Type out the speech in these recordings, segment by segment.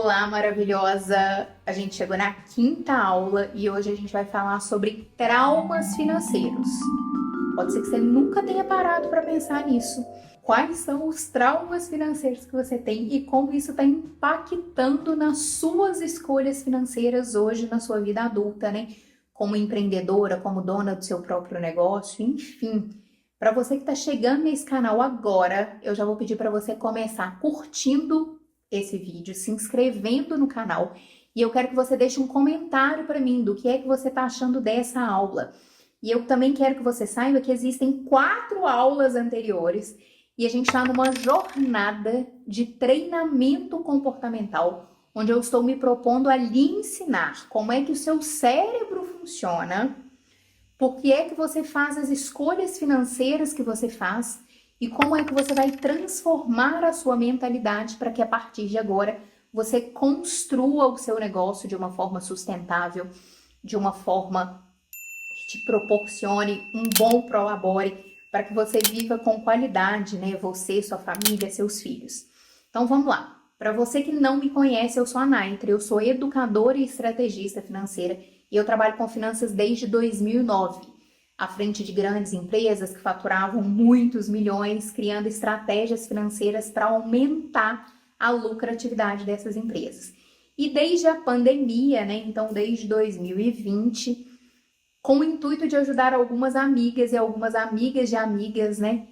Olá, maravilhosa! A gente chegou na quinta aula e hoje a gente vai falar sobre traumas financeiros. Pode ser que você nunca tenha parado para pensar nisso. Quais são os traumas financeiros que você tem e como isso está impactando nas suas escolhas financeiras hoje na sua vida adulta, né? Como empreendedora, como dona do seu próprio negócio, enfim. Para você que está chegando nesse canal agora, eu já vou pedir para você começar curtindo esse vídeo, se inscrevendo no canal, e eu quero que você deixe um comentário para mim do que é que você está achando dessa aula. E eu também quero que você saiba que existem 4 aulas anteriores e a gente está numa jornada de treinamento comportamental, onde eu estou me propondo a lhe ensinar como é que o seu cérebro funciona, por que é que você faz as escolhas financeiras que você faz e como é que você vai transformar a sua mentalidade para que a partir de agora você construa o seu negócio de uma forma sustentável, de uma forma que te proporcione um bom prolabore, para que você viva com qualidade, né? Você, sua família, seus filhos. Então vamos lá. Para você que não me conhece, eu sou a Naitra, eu sou educadora e estrategista financeira e eu trabalho com finanças desde 2009, à frente de grandes empresas que faturavam muitos milhões, criando estratégias financeiras para aumentar a lucratividade dessas empresas. E desde a pandemia, né, então desde 2020, com o intuito de ajudar algumas amigas e algumas amigas de amigas, né,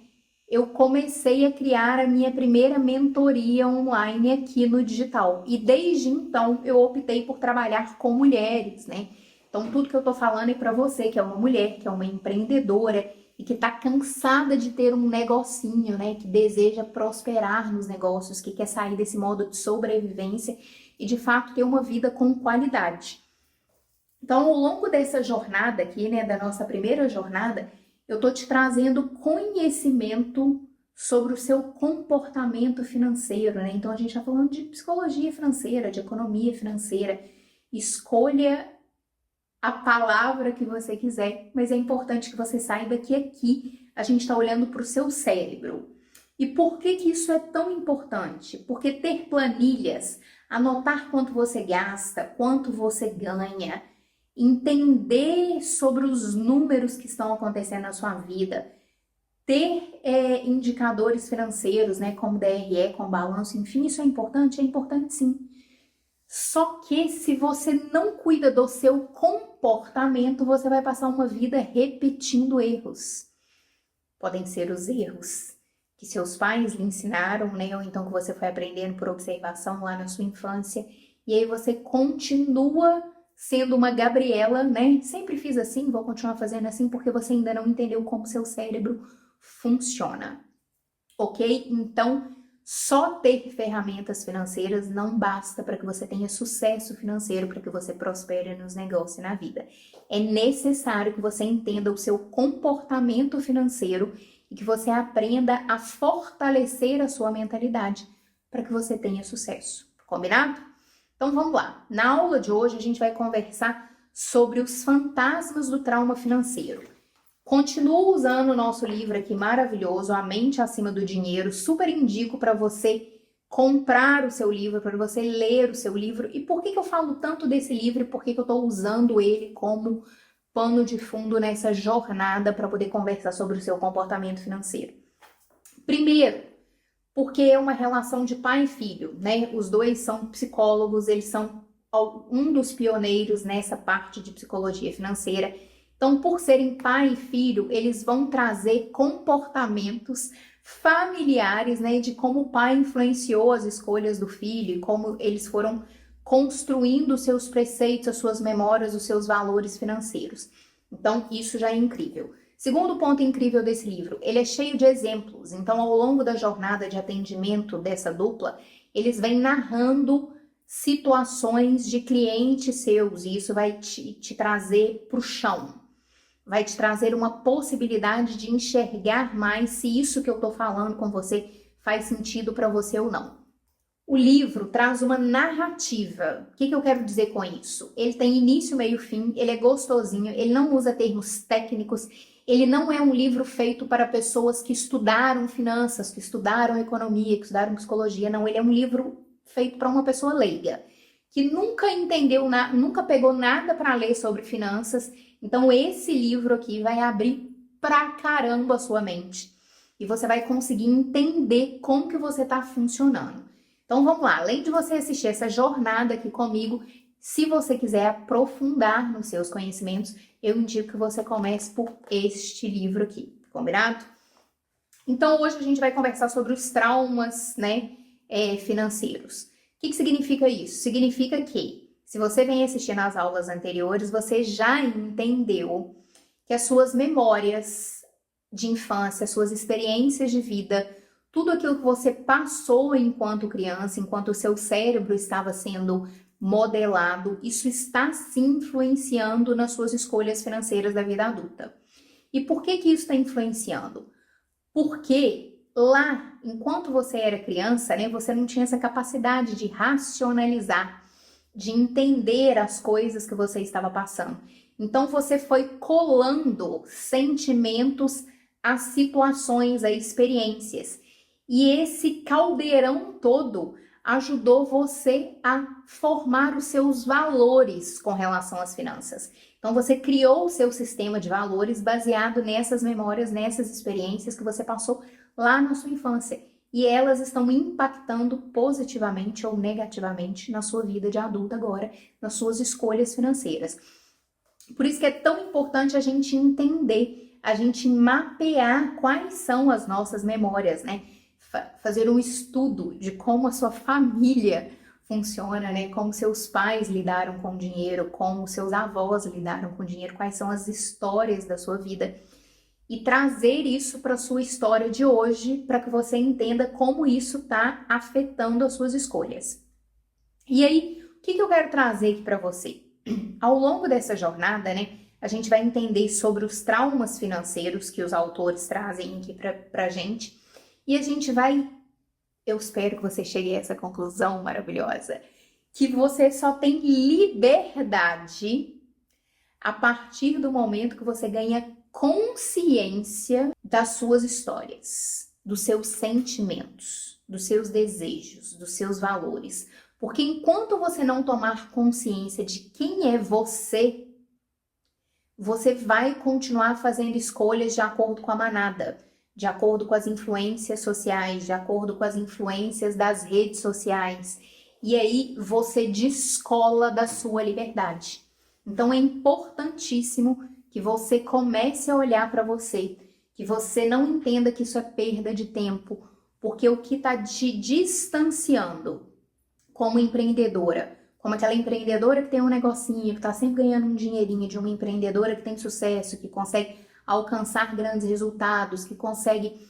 eu comecei a criar a minha primeira mentoria online aqui no digital. E desde então eu optei por trabalhar com mulheres, né? Então tudo que eu tô falando é para você que é uma mulher, que é uma empreendedora e que tá cansada de ter um negocinho, né? Que deseja prosperar nos negócios, que quer sair desse modo de sobrevivência e de fato ter uma vida com qualidade. Então, ao longo dessa jornada aqui, né, da nossa primeira jornada, eu tô te trazendo conhecimento sobre o seu comportamento financeiro, né? Então, a gente tá falando de psicologia financeira, de economia financeira. Escolha a palavra que você quiser, mas é importante que você saiba que aqui a gente está olhando para o seu cérebro. E por que que isso é tão importante? Porque ter planilhas, anotar quanto você gasta, quanto você ganha, entender sobre os números que estão acontecendo na sua vida, ter indicadores financeiros, né, como DRE, com balanço, enfim, isso é importante sim. Só que se você não cuida do seu comportamento, você vai passar uma vida repetindo erros. Podem ser os erros que seus pais lhe ensinaram, né, ou então que você foi aprendendo por observação lá na sua infância, e aí você continua sendo uma Gabriela, né? Sempre fiz assim, vou continuar fazendo assim porque você ainda não entendeu como seu cérebro funciona. Ok? Então, só ter ferramentas financeiras não basta para que você tenha sucesso financeiro, para que você prospere nos negócios e na vida. É necessário que você entenda o seu comportamento financeiro e que você aprenda a fortalecer a sua mentalidade para que você tenha sucesso. Combinado? Então vamos lá. Na aula de hoje a gente vai conversar sobre os fantasmas do trauma financeiro. Continuo usando o nosso livro aqui maravilhoso, A Mente Acima do Dinheiro. Super indico para você comprar o seu livro, para você ler o seu livro. E por que que eu falo tanto desse livro e por que que eu estou usando ele como pano de fundo nessa jornada para poder conversar sobre o seu comportamento financeiro? Primeiro, porque é uma relação de pai e filho, né? Os dois são psicólogos, eles são um dos pioneiros nessa parte de psicologia financeira. Então, por serem pai e filho, eles vão trazer comportamentos familiares, né? De como o pai influenciou as escolhas do filho e como eles foram construindo os seus preceitos, as suas memórias, os seus valores financeiros. Então, isso já é incrível. Segundo ponto incrível desse livro, ele é cheio de exemplos. Então, ao longo da jornada de atendimento dessa dupla, eles vêm narrando situações de clientes seus e isso vai te trazer para o chão. Vai te trazer uma possibilidade de enxergar mais se isso que eu estou falando com você faz sentido para você ou não. O livro traz uma narrativa. O que eu quero dizer com isso? Ele tem início, meio e fim, ele é gostosinho, ele não usa termos técnicos, ele não é um livro feito para pessoas que estudaram finanças, que estudaram economia, que estudaram psicologia, não. Ele é um livro feito para uma pessoa leiga, que nunca entendeu, nunca pegou nada para ler sobre finanças. Então esse livro aqui vai abrir pra caramba a sua mente e você vai conseguir entender como que você está funcionando. Então vamos lá, além de você assistir essa jornada aqui comigo, se você quiser aprofundar nos seus conhecimentos, eu indico que você comece por este livro aqui, combinado? Então hoje a gente vai conversar sobre os traumas, né, financeiros. O que significa isso? Significa que, se você vem assistir nas aulas anteriores, você já entendeu que as suas memórias de infância, as suas experiências de vida, tudo aquilo que você passou enquanto criança, enquanto o seu cérebro estava sendo modelado, isso está se influenciando nas suas escolhas financeiras da vida adulta. E por que isso está influenciando? Porque lá, enquanto você era criança, né, você não tinha essa capacidade de racionalizar, de entender as coisas que você estava passando. Então você foi colando sentimentos a situações, a experiências. E esse caldeirão todo ajudou você a formar os seus valores com relação às finanças. Então você criou o seu sistema de valores baseado nessas memórias, nessas experiências que você passou lá na sua infância. E elas estão impactando positivamente ou negativamente na sua vida de adulta agora, nas suas escolhas financeiras. Por isso que é tão importante a gente entender, a gente mapear quais são as nossas memórias, né? Fazer um estudo de como a sua família funciona, né? Como seus pais lidaram com o dinheiro, como seus avós lidaram com o dinheiro, quais são as histórias da sua vida. E trazer isso para a sua história de hoje, para que você entenda como isso está afetando as suas escolhas. E aí, o que eu quero trazer aqui para você? Ao longo dessa jornada, né, a gente vai entender sobre os traumas financeiros que os autores trazem aqui pra gente. E a gente vai, eu espero que você chegue a essa conclusão maravilhosa, que você só tem liberdade a partir do momento que você ganha consciência das suas histórias, dos seus sentimentos, dos seus desejos, dos seus valores. Porque enquanto você não tomar consciência de quem é você, você vai continuar fazendo escolhas de acordo com a manada, de acordo com as influências sociais, de acordo com as influências das redes sociais. E aí você descola da sua liberdade. Então é importantíssimo que você comece a olhar para você, que você não entenda que isso é perda de tempo, porque o que está te distanciando como empreendedora, como aquela empreendedora que tem um negocinho, que está sempre ganhando um dinheirinho, de uma empreendedora que tem sucesso, que consegue alcançar grandes resultados, que consegue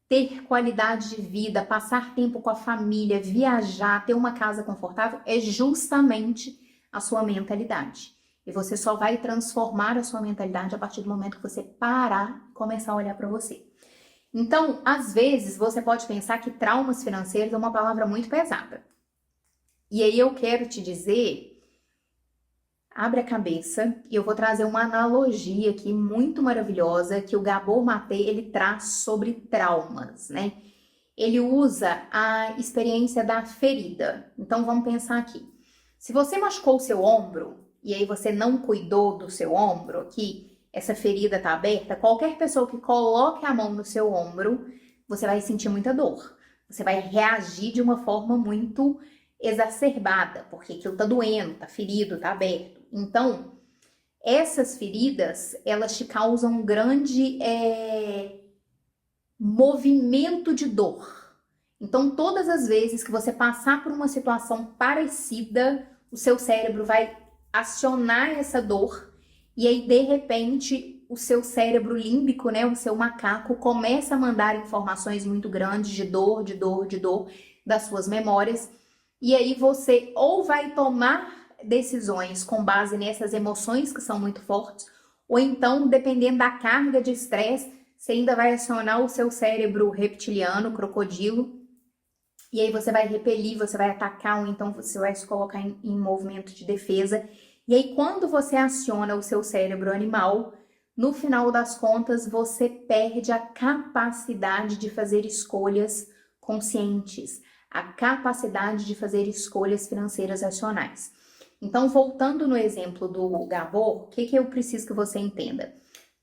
ter qualidade de vida, passar tempo com a família, viajar, ter uma casa confortável, é justamente a sua mentalidade. E você só vai transformar a sua mentalidade a partir do momento que você parar e começar a olhar para você. Então, às vezes, você pode pensar que traumas financeiros é uma palavra muito pesada. E aí eu quero te dizer, abre a cabeça e eu vou trazer uma analogia aqui muito maravilhosa que o Gabor Maté, ele traz sobre traumas, né? Ele usa a experiência da ferida. Então vamos pensar aqui. Se você machucou o seu ombro e aí você não cuidou do seu ombro aqui, essa ferida tá aberta, qualquer pessoa que coloque a mão no seu ombro, você vai sentir muita dor. Você vai reagir de uma forma muito exacerbada, porque aquilo tá doendo, tá ferido, tá aberto. Então, essas feridas, elas te causam um grande movimento de dor. Então, todas as vezes que você passar por uma situação parecida, o seu cérebro vai acionar essa dor e aí, de repente, o seu cérebro límbico, né, o seu macaco, começa a mandar informações muito grandes de dor, de dor, de dor das suas memórias. E aí você ou vai tomar decisões com base nessas emoções que são muito fortes, ou então, dependendo da carga de estresse, você ainda vai acionar o seu cérebro reptiliano, crocodilo, e aí você vai repelir, você vai atacar, ou então você vai se colocar em movimento de defesa. E aí, quando você aciona o seu cérebro animal, no final das contas, você perde a capacidade de fazer escolhas conscientes, a capacidade de fazer escolhas financeiras racionais. Então, voltando no exemplo do Gabor, o que eu preciso que você entenda?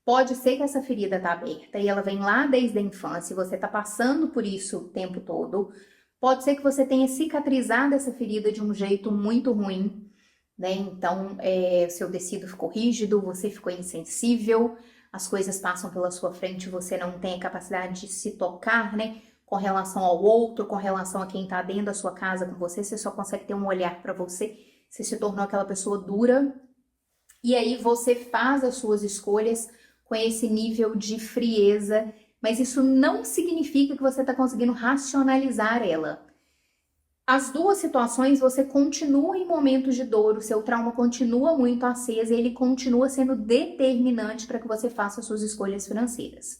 Pode ser que essa ferida está aberta e ela vem lá desde a infância e você está passando por isso o tempo todo. Pode ser que você tenha cicatrizado essa ferida de um jeito muito ruim, né? Então, seu tecido ficou rígido, você ficou insensível, as coisas passam pela sua frente, você não tem a capacidade de se tocar, né? Com relação ao outro, com relação a quem está dentro da sua casa com você, você só consegue ter um olhar para você, você se tornou aquela pessoa dura. E aí você faz as suas escolhas com esse nível de frieza, mas isso não significa que você está conseguindo racionalizar ela. As duas situações, você continua em momentos de dor, o seu trauma continua muito aceso e ele continua sendo determinante para que você faça suas escolhas financeiras.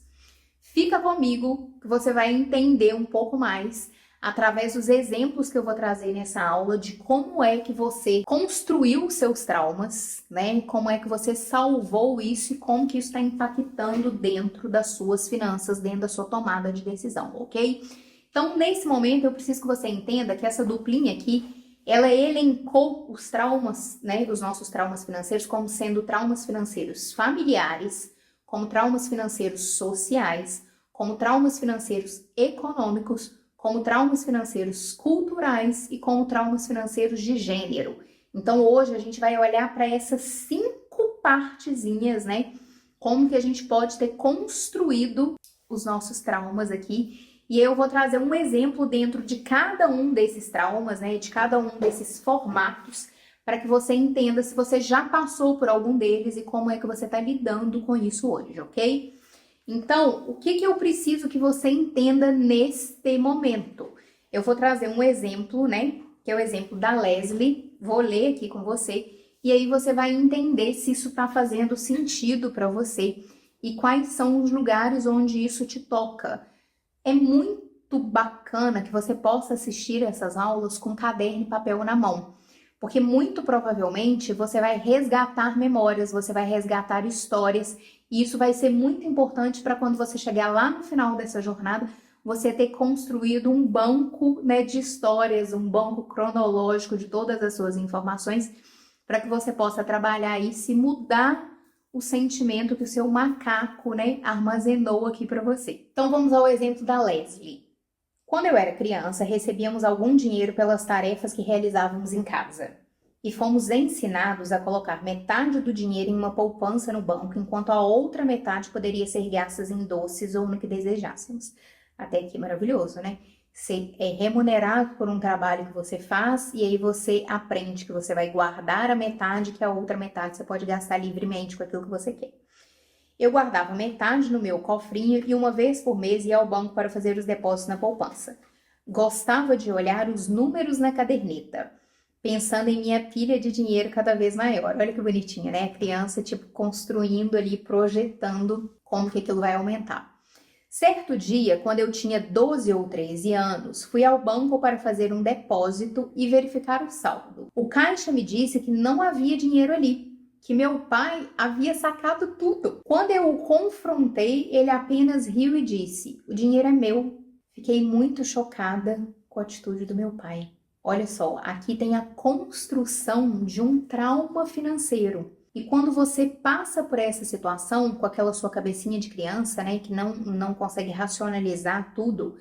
Fica comigo que você vai entender um pouco mais através dos exemplos que eu vou trazer nessa aula de como é que você construiu seus traumas, né? Como é que você salvou isso e como que isso está impactando dentro das suas finanças, dentro da sua tomada de decisão, ok? Então, nesse momento, eu preciso que você entenda que essa duplinha aqui, ela elencou os traumas, né, dos nossos traumas financeiros como sendo traumas financeiros familiares, como traumas financeiros sociais, como traumas financeiros econômicos, como traumas financeiros culturais e como traumas financeiros de gênero. Então, hoje a gente vai olhar para essas 5 partezinhas, né? Como que a gente pode ter construído os nossos traumas aqui. E eu vou trazer um exemplo dentro de cada um desses traumas, né? De cada um desses formatos, para que você entenda se você já passou por algum deles e como é que você está lidando com isso hoje, ok? Então, o que eu preciso que você entenda neste momento? Eu vou trazer um exemplo, né? Que é o exemplo da Leslie. Vou ler aqui com você. E aí você vai entender se isso está fazendo sentido para você. E quais são os lugares onde isso te toca. É muito bacana que você possa assistir essas aulas com caderno e papel na mão. Porque muito provavelmente você vai resgatar memórias, você vai resgatar histórias. E isso vai ser muito importante para quando você chegar lá no final dessa jornada, você ter construído um banco, né, de histórias, um banco cronológico de todas as suas informações, para que você possa trabalhar isso e mudar o sentimento que o seu macaco, né, armazenou aqui para você. Então vamos ao exemplo da Leslie. Quando eu era criança, recebíamos algum dinheiro pelas tarefas que realizávamos em casa. E fomos ensinados a colocar metade do dinheiro em uma poupança no banco, enquanto a outra metade poderia ser gastas em doces ou no que desejássemos. Até aqui maravilhoso, né? Você é remunerado por um trabalho que você faz e aí você aprende que você vai guardar a metade, que a outra metade você pode gastar livremente com aquilo que você quer. Eu guardava metade no meu cofrinho e uma vez por mês ia ao banco para fazer os depósitos na poupança. Gostava de olhar os números na caderneta, pensando em minha pilha de dinheiro cada vez maior. Olha que bonitinha, né? A criança, tipo, construindo ali, projetando como que aquilo vai aumentar. Certo dia, quando eu tinha 12 ou 13 anos, fui ao banco para fazer um depósito e verificar o saldo. O caixa me disse que não havia dinheiro ali, que meu pai havia sacado tudo. Quando eu o confrontei, ele apenas riu e disse: "O dinheiro é meu." Fiquei muito chocada com a atitude do meu pai. Olha só, aqui tem a construção de um trauma financeiro. E quando você passa por essa situação, com aquela sua cabecinha de criança, né, que não consegue racionalizar tudo,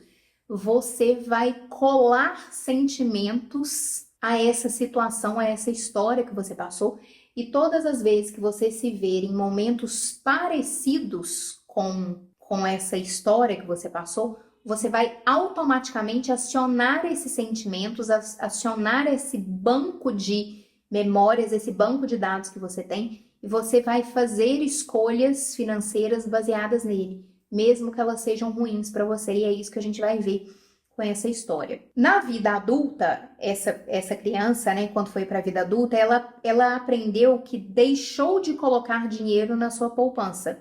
você vai colar sentimentos a essa situação, a essa história que você passou. E todas as vezes que você se ver em momentos parecidos com essa história que você passou, você vai automaticamente acionar esses sentimentos, acionar esse banco de memórias, esse banco de dados que você tem, e você vai fazer escolhas financeiras baseadas nele, mesmo que elas sejam ruins para você, e é isso que a gente vai ver com essa história. Na vida adulta, essa criança, né, quando foi para a vida adulta, ela aprendeu que deixou de colocar dinheiro na sua poupança.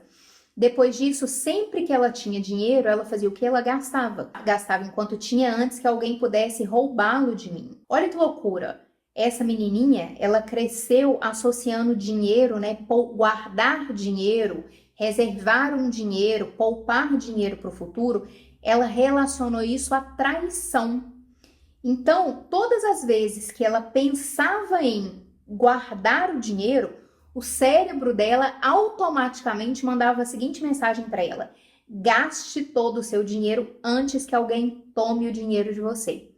Depois disso, sempre que ela tinha dinheiro, ela fazia o que? Ela gastava. Gastava enquanto tinha antes que alguém pudesse roubá-lo de mim. Olha que loucura! Essa menininha, ela cresceu associando dinheiro, né? Guardar dinheiro, reservar um dinheiro, poupar dinheiro para o futuro. Ela relacionou isso à traição. Então, todas as vezes que ela pensava em guardar o dinheiro, o cérebro dela automaticamente mandava a seguinte mensagem para ela: gaste todo o seu dinheiro antes que alguém tome o dinheiro de você.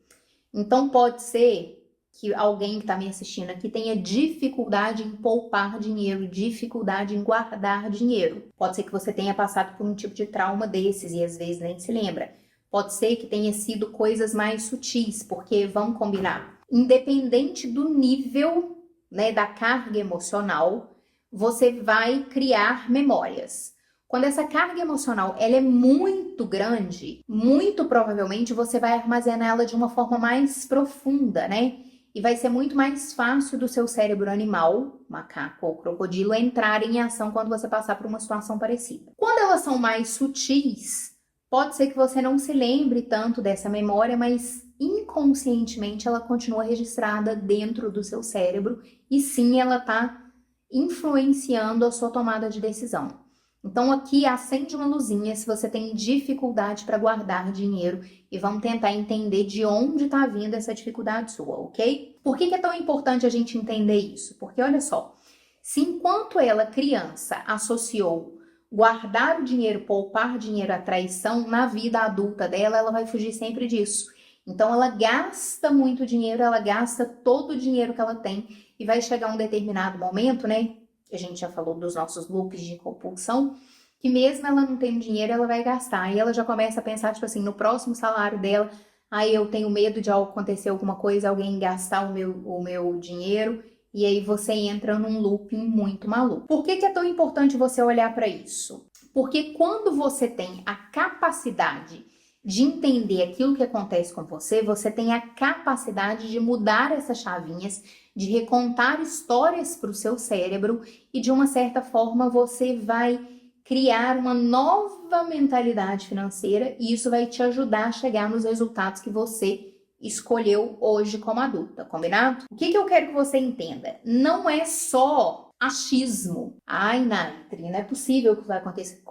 Então, pode ser que alguém que está me assistindo aqui tenha dificuldade em poupar dinheiro, dificuldade em guardar dinheiro. Pode ser que você tenha passado por um tipo de trauma desses e às vezes nem se lembra. Pode ser que tenha sido coisas mais sutis, porque vamos combinar, independente do nível, né, da carga emocional, você vai criar memórias. Quando essa carga emocional ela é muito grande, muito provavelmente você vai armazenar ela de uma forma mais profunda, né? E vai ser muito mais fácil do seu cérebro animal, macaco ou crocodilo, entrar em ação quando você passar por uma situação parecida. Quando elas são mais sutis, pode ser que você não se lembre tanto dessa memória, mas inconscientemente ela continua registrada dentro do seu cérebro e sim, ela está influenciando a sua tomada de decisão. Então aqui acende uma luzinha se você tem dificuldade para guardar dinheiro e vamos tentar entender de onde está vindo essa dificuldade sua, ok? Por que é tão importante a gente entender isso? Porque olha só, se enquanto ela criança associou guardar o dinheiro, poupar dinheiro à traição, na vida adulta dela, ela vai fugir sempre disso. Então ela gasta muito dinheiro, ela gasta todo o dinheiro que ela tem e vai chegar um determinado momento, né? A gente já falou dos nossos loops de compulsão, que mesmo ela não tendo dinheiro, ela vai gastar. E ela já começa a pensar, tipo assim, no próximo salário dela, aí eu tenho medo de acontecer alguma coisa, alguém gastar o meu dinheiro, e aí você entra num looping muito maluco. Por que é tão importante você olhar para isso? Porque quando você tem a capacidade de entender aquilo que acontece com você, você tem a capacidade de mudar essas chavinhas, de recontar histórias para o seu cérebro e de uma certa forma você vai criar uma nova mentalidade financeira e isso vai te ajudar a chegar nos resultados que você escolheu hoje como adulta, combinado? O que eu quero que você entenda? Não é só achismo. Ai, Natri, não é possível que vai acontecer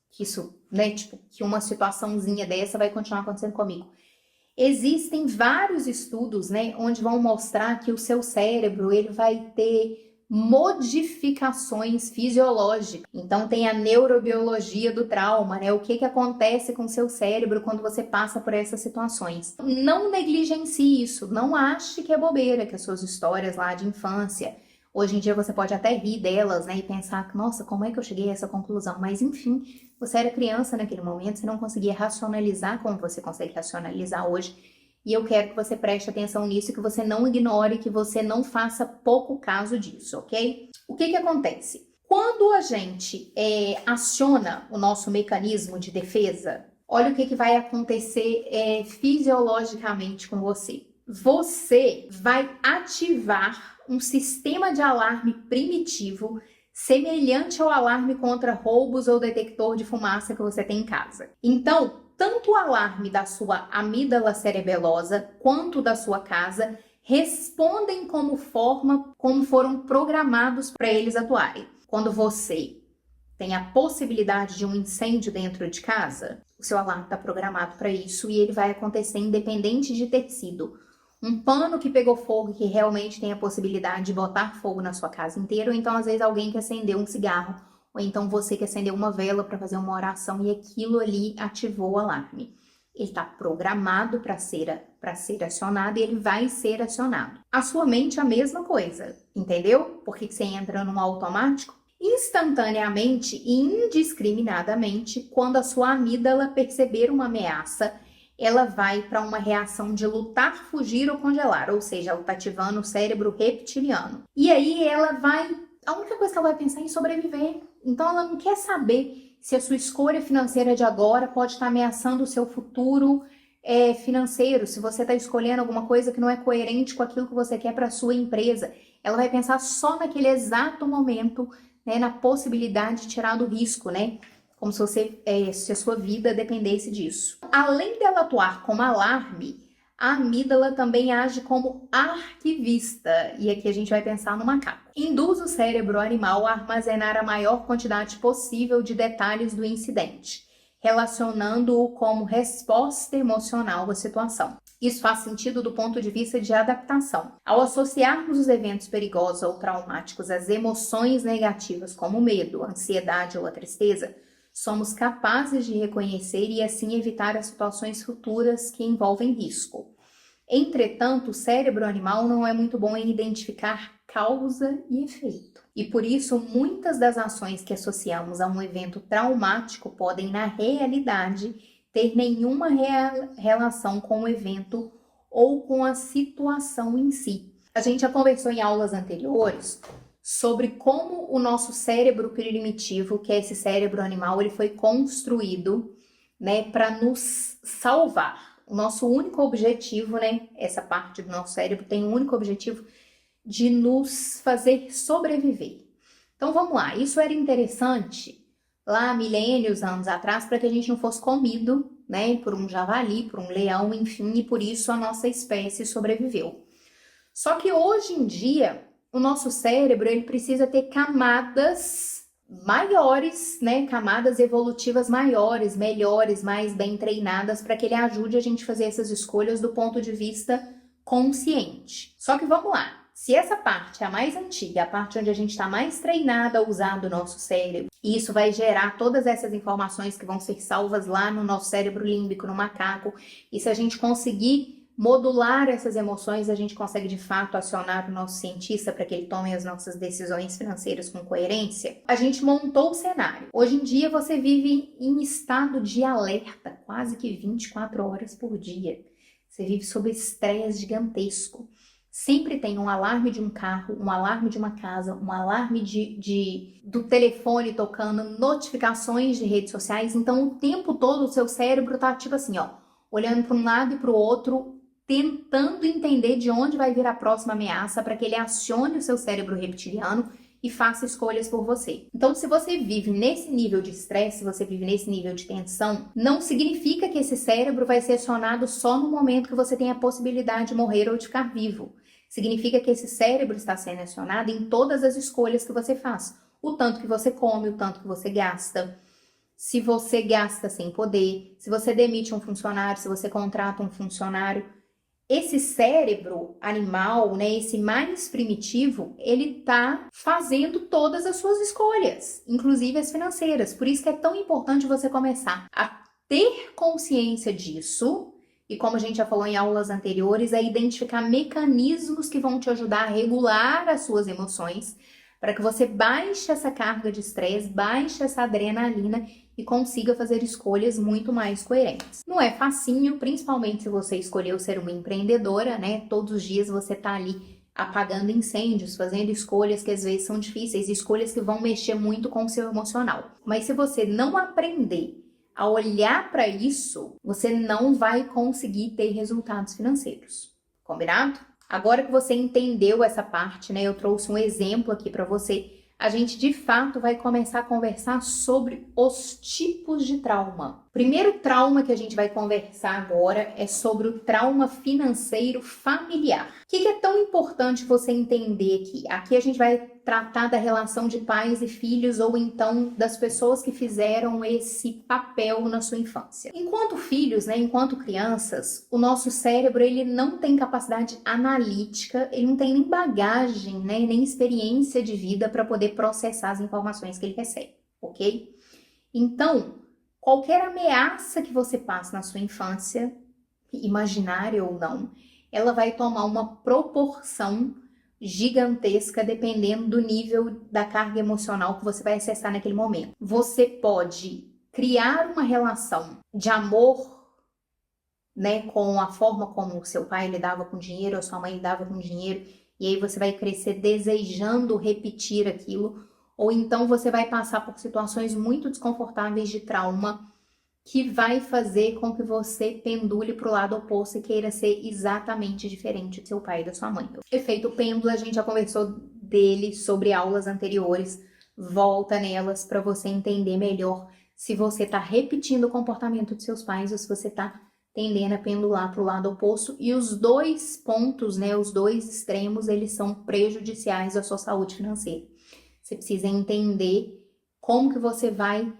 que isso, né, tipo, que uma situaçãozinha dessa vai continuar acontecendo comigo. Existem vários estudos, né, onde vão mostrar que o seu cérebro, ele vai ter modificações fisiológicas. Então tem a neurobiologia do trauma, né? O que acontece com o seu cérebro quando você passa por essas situações. Não negligencie isso, não ache que é bobeira, que as suas histórias lá de infância, hoje em dia você pode até rir delas, né, e pensar, nossa, como é que eu cheguei a essa conclusão? Mas enfim, você era criança naquele momento, você não conseguia racionalizar como você consegue racionalizar hoje. E eu quero que você preste atenção nisso, que você não ignore, que você não faça pouco caso disso, ok? O que acontece? Quando a gente aciona o nosso mecanismo de defesa, olha o que vai acontecer fisiologicamente com você. Você vai ativar um sistema de alarme primitivo semelhante ao alarme contra roubos ou detector de fumaça que você tem em casa. Então, tanto o alarme da sua amígdala cerebelosa quanto da sua casa respondem como foram programados para eles atuarem. Quando você tem a possibilidade de um incêndio dentro de casa, o seu alarme está programado para isso e ele vai acontecer independente de ter sido um pano que pegou fogo, que realmente tem a possibilidade de botar fogo na sua casa inteira, ou então às vezes alguém que acendeu um cigarro, ou então você que acendeu uma vela para fazer uma oração e aquilo ali ativou o alarme. Ele está programado para ser acionado e ele vai ser acionado. A sua mente é a mesma coisa, entendeu? Por que você entra num automático? Instantaneamente e indiscriminadamente, quando a sua amígdala perceber uma ameaça, ela vai para uma reação de lutar, fugir ou congelar, ou seja, ela está ativando o cérebro reptiliano. E aí a única coisa que ela vai pensar é em sobreviver. Então ela não quer saber se a sua escolha financeira de agora pode estar ameaçando o seu futuro financeiro, se você está escolhendo alguma coisa que não é coerente com aquilo que você quer para a sua empresa. Ela vai pensar só naquele exato momento, né, na possibilidade de tirar do risco, né? Como se a sua vida dependesse disso. Além dela atuar como alarme, a amígdala também age como arquivista. E aqui a gente vai pensar no macaco. Induz o cérebro animal a armazenar a maior quantidade possível de detalhes do incidente, relacionando-o como resposta emocional à situação. Isso faz sentido do ponto de vista de adaptação. Ao associarmos os eventos perigosos ou traumáticos às emoções negativas, como o medo, a ansiedade ou a tristeza, somos capazes de reconhecer e assim evitar as situações futuras que envolvem risco. Entretanto, o cérebro animal não é muito bom em identificar causa e efeito. E por isso, muitas das ações que associamos a um evento traumático podem, na realidade, ter nenhuma relação com o evento ou com a situação em si. A gente já conversou em aulas anteriores sobre como o nosso cérebro primitivo, que é esse cérebro animal, ele foi construído, né, para nos salvar. O nosso único objetivo, né, essa parte do nosso cérebro tem o único objetivo de nos fazer sobreviver. Então vamos lá, isso era interessante lá milênios, anos atrás, para que a gente não fosse comido, né, por um javali, por um leão, enfim, e por isso a nossa espécie sobreviveu. Só que hoje em dia, o nosso cérebro, ele precisa ter camadas maiores, né, camadas evolutivas maiores, melhores, mais bem treinadas, para que ele ajude a gente a fazer essas escolhas do ponto de vista consciente. Só que vamos lá, se essa parte é a mais antiga, a parte onde a gente está mais treinada a usar do nosso cérebro, e isso vai gerar todas essas informações que vão ser salvas lá no nosso cérebro límbico, no macaco, e se a gente conseguir modular essas emoções, a gente consegue de fato acionar o nosso cientista para que ele tome as nossas decisões financeiras com coerência. A gente montou o cenário. Hoje em dia você vive em estado de alerta quase que 24 horas por dia. Você vive sob estresse gigantesco. Sempre tem um alarme de um carro, um alarme de uma casa, um alarme do telefone tocando, notificações de redes sociais. Então o tempo todo o seu cérebro tá tipo assim, ó, olhando para um lado e para o outro, tentando entender de onde vai vir a próxima ameaça para que ele acione o seu cérebro reptiliano e faça escolhas por você. Então, se você vive nesse nível de estresse, se você vive nesse nível de tensão, não significa que esse cérebro vai ser acionado só no momento que você tem a possibilidade de morrer ou de ficar vivo. Significa que esse cérebro está sendo acionado em todas as escolhas que você faz. O tanto que você come, o tanto que você gasta, se você gasta sem poder, se você demite um funcionário, se você contrata um funcionário. Esse cérebro animal, né, esse mais primitivo, ele tá fazendo todas as suas escolhas, inclusive as financeiras. Por isso que é tão importante você começar a ter consciência disso e, como a gente já falou em aulas anteriores, a identificar mecanismos que vão te ajudar a regular as suas emoções para que você baixe essa carga de estresse, baixe essa adrenalina e consiga fazer escolhas muito mais coerentes. Não é facinho, principalmente se você escolheu ser uma empreendedora, né? Todos os dias você tá ali apagando incêndios, fazendo escolhas que às vezes são difíceis, escolhas que vão mexer muito com o seu emocional. Mas se você não aprender a olhar para isso, você não vai conseguir ter resultados financeiros. Combinado? Agora que você entendeu essa parte, né? Eu trouxe um exemplo aqui para você. A gente de fato vai começar a conversar sobre os tipos de trauma. O primeiro trauma que a gente vai conversar agora é sobre o trauma financeiro familiar. O que é tão importante você entender aqui? Aqui a gente vai tratar da relação de pais e filhos ou então das pessoas que fizeram esse papel na sua infância. Enquanto filhos, né, enquanto crianças, o nosso cérebro ele não tem capacidade analítica, ele não tem nem bagagem, né, nem experiência de vida para poder processar as informações que ele recebe, ok? Então, qualquer ameaça que você passe na sua infância, imaginária ou não, ela vai tomar uma proporção gigantesca dependendo do nível da carga emocional que você vai acessar naquele momento. Você pode criar uma relação de amor, né, com a forma como seu pai lidava com dinheiro, ou sua mãe lidava com dinheiro, e aí você vai crescer desejando repetir aquilo, ou então você vai passar por situações muito desconfortáveis de trauma que vai fazer com que você pendule para o lado oposto e queira ser exatamente diferente do seu pai e da sua mãe. Efeito pêndulo, a gente já conversou dele sobre aulas anteriores. Volta nelas para você entender melhor se você está repetindo o comportamento de seus pais ou se você está tendendo a pendular para o lado oposto. E os dois pontos, né, os dois extremos, eles são prejudiciais à sua saúde financeira. Você precisa entender como que você vai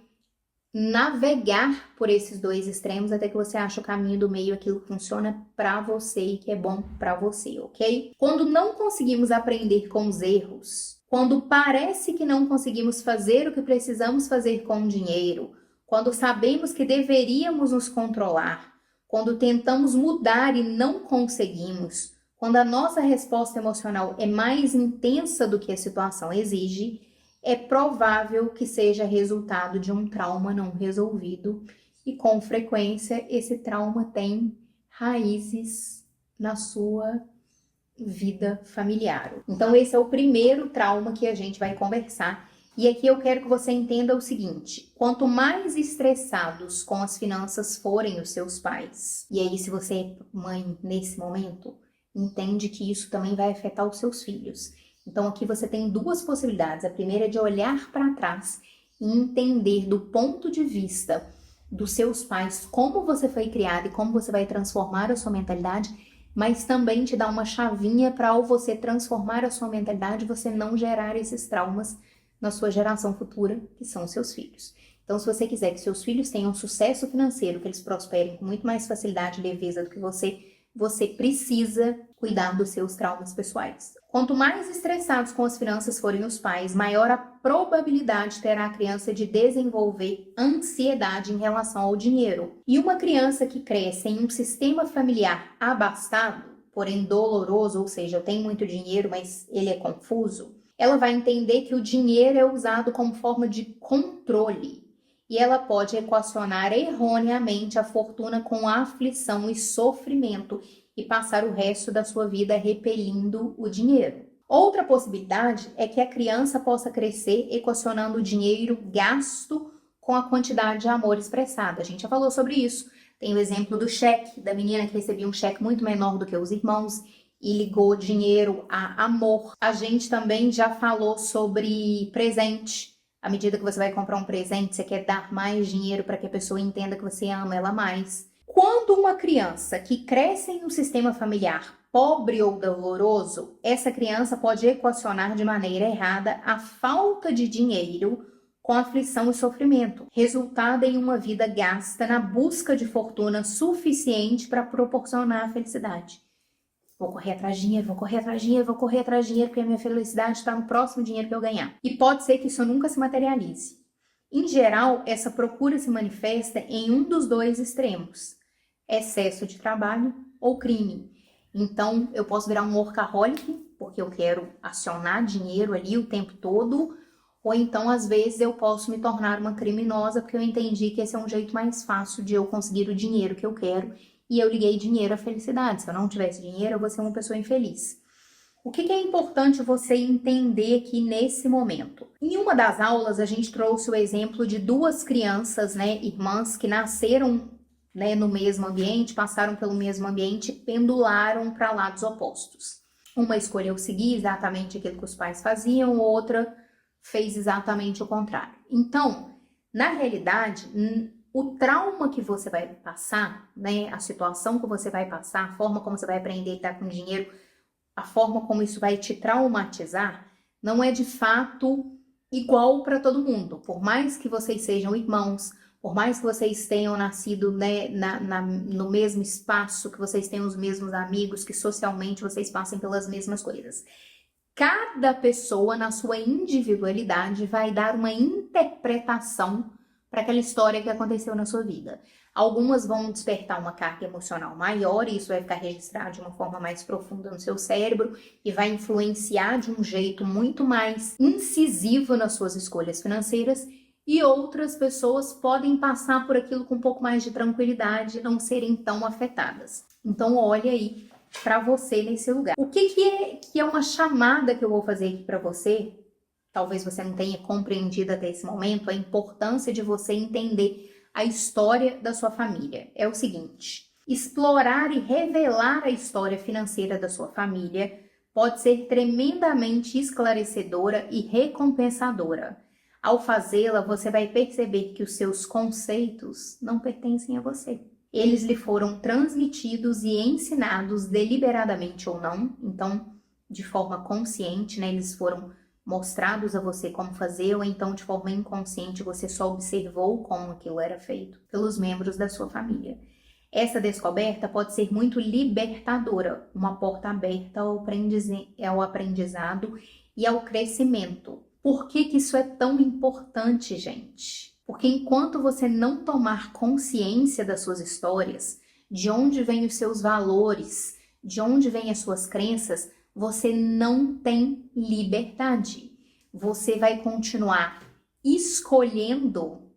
navegar por esses dois extremos até que você ache o caminho do meio, aquilo que funciona pra você e que é bom pra você, ok? Quando não conseguimos aprender com os erros, quando parece que não conseguimos fazer o que precisamos fazer com o dinheiro, quando sabemos que deveríamos nos controlar, quando tentamos mudar e não conseguimos, quando a nossa resposta emocional é mais intensa do que a situação exige, é provável que seja resultado de um trauma não resolvido e, com frequência, esse trauma tem raízes na sua vida familiar. Então, esse é o primeiro trauma que a gente vai conversar. E aqui eu quero que você entenda o seguinte: quanto mais estressados com as finanças forem os seus pais, e aí, se você é mãe nesse momento, entende que isso também vai afetar os seus filhos. Então, aqui você tem duas possibilidades. A primeira é de olhar para trás e entender do ponto de vista dos seus pais como você foi criado e como você vai transformar a sua mentalidade, mas também te dá uma chavinha para, ao você transformar a sua mentalidade, você não gerar esses traumas na sua geração futura, que são os seus filhos. Então, se você quiser que seus filhos tenham sucesso financeiro, que eles prosperem com muito mais facilidade e leveza do que você precisa cuidar dos seus traumas pessoais. Quanto mais estressados com as finanças forem os pais, maior a probabilidade terá a criança de desenvolver ansiedade em relação ao dinheiro. E uma criança que cresce em um sistema familiar abastado, porém doloroso, ou seja, eu tenho muito dinheiro, mas ele é confuso, ela vai entender que o dinheiro é usado como forma de controle. E ela pode equacionar erroneamente a fortuna com aflição e sofrimento e passar o resto da sua vida repelindo o dinheiro. Outra possibilidade é que a criança possa crescer equacionando o dinheiro gasto com a quantidade de amor expressada. A gente já falou sobre isso. Tem o exemplo do cheque, da menina que recebia um cheque muito menor do que os irmãos e ligou dinheiro a amor. A gente também já falou sobre presente. À medida que você vai comprar um presente, você quer dar mais dinheiro para que a pessoa entenda que você ama ela mais. Quando uma criança que cresce em um sistema familiar pobre ou doloroso, essa criança pode equacionar de maneira errada a falta de dinheiro com aflição e sofrimento, resultado em uma vida gasta na busca de fortuna suficiente para proporcionar a felicidade. Vou correr atrás de dinheiro, vou correr atrás de dinheiro, vou correr atrás de dinheiro, porque a minha felicidade está no próximo dinheiro que eu ganhar. E pode ser que isso nunca se materialize. Em geral, essa procura se manifesta em um dos dois extremos: excesso de trabalho ou crime. Então, eu posso virar um workaholic, porque eu quero acionar dinheiro ali o tempo todo, ou então, às vezes, eu posso me tornar uma criminosa, porque eu entendi que esse é um jeito mais fácil de eu conseguir o dinheiro que eu quero, e eu liguei dinheiro à felicidade. Se eu não tivesse dinheiro, eu vou ser uma pessoa infeliz. O que é importante você entender aqui nesse momento? Em uma das aulas, a gente trouxe o exemplo de duas crianças, irmãs, que nasceram no mesmo ambiente, passaram pelo mesmo ambiente, pendularam para lados opostos. Uma escolheu seguir exatamente aquilo que os pais faziam, outra fez exatamente o contrário. Então, na realidade, o trauma que você vai passar, a situação que você vai passar, a forma como você vai aprender a lidar com dinheiro, a forma como isso vai te traumatizar, não é de fato igual para todo mundo. Por mais que vocês sejam irmãos, por mais que vocês tenham nascido no mesmo espaço, que vocês tenham os mesmos amigos, que socialmente vocês passem pelas mesmas coisas. Cada pessoa, na sua individualidade, vai dar uma interpretação para aquela história que aconteceu na sua vida. Algumas vão despertar uma carga emocional maior, e isso vai ficar registrado de uma forma mais profunda no seu cérebro e vai influenciar de um jeito muito mais incisivo nas suas escolhas financeiras, e outras pessoas podem passar por aquilo com um pouco mais de tranquilidade e não serem tão afetadas. Então, olha aí para você nesse lugar. O que é uma chamada que eu vou fazer aqui para você? Talvez você não tenha compreendido até esse momento a importância de você entender a história da sua família. É o seguinte: explorar e revelar a história financeira da sua família pode ser tremendamente esclarecedora e recompensadora. Ao fazê-la, você vai perceber que os seus conceitos não pertencem a você. Eles lhe foram transmitidos e ensinados deliberadamente ou não, então de forma consciente, eles foram mostrados a você como fazer, ou então de forma inconsciente você só observou como aquilo era feito pelos membros da sua família. Essa descoberta pode ser muito libertadora, uma porta aberta ao aprendizado e ao crescimento. Por que que isso é tão importante, gente? Porque enquanto você não tomar consciência das suas histórias, de onde vêm os seus valores, de onde vêm as suas crenças, você não tem liberdade. Você vai continuar escolhendo,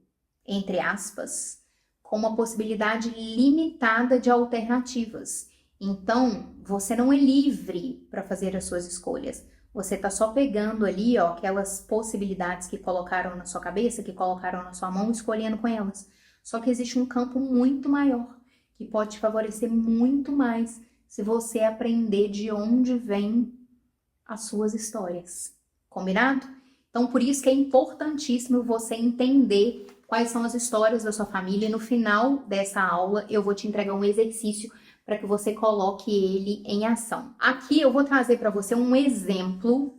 entre aspas, com uma possibilidade limitada de alternativas. Então, você não é livre para fazer as suas escolhas. Você está só pegando ali, ó, aquelas possibilidades que colocaram na sua cabeça, que colocaram na sua mão, escolhendo com elas. Só que existe um campo muito maior, que pode te favorecer muito mais se você aprender de onde vêm as suas histórias. Combinado? Então, por isso que é importantíssimo você entender quais são as histórias da sua família. E no final dessa aula, eu vou te entregar um exercício para que você coloque ele em ação. Aqui eu vou trazer para você um exemplo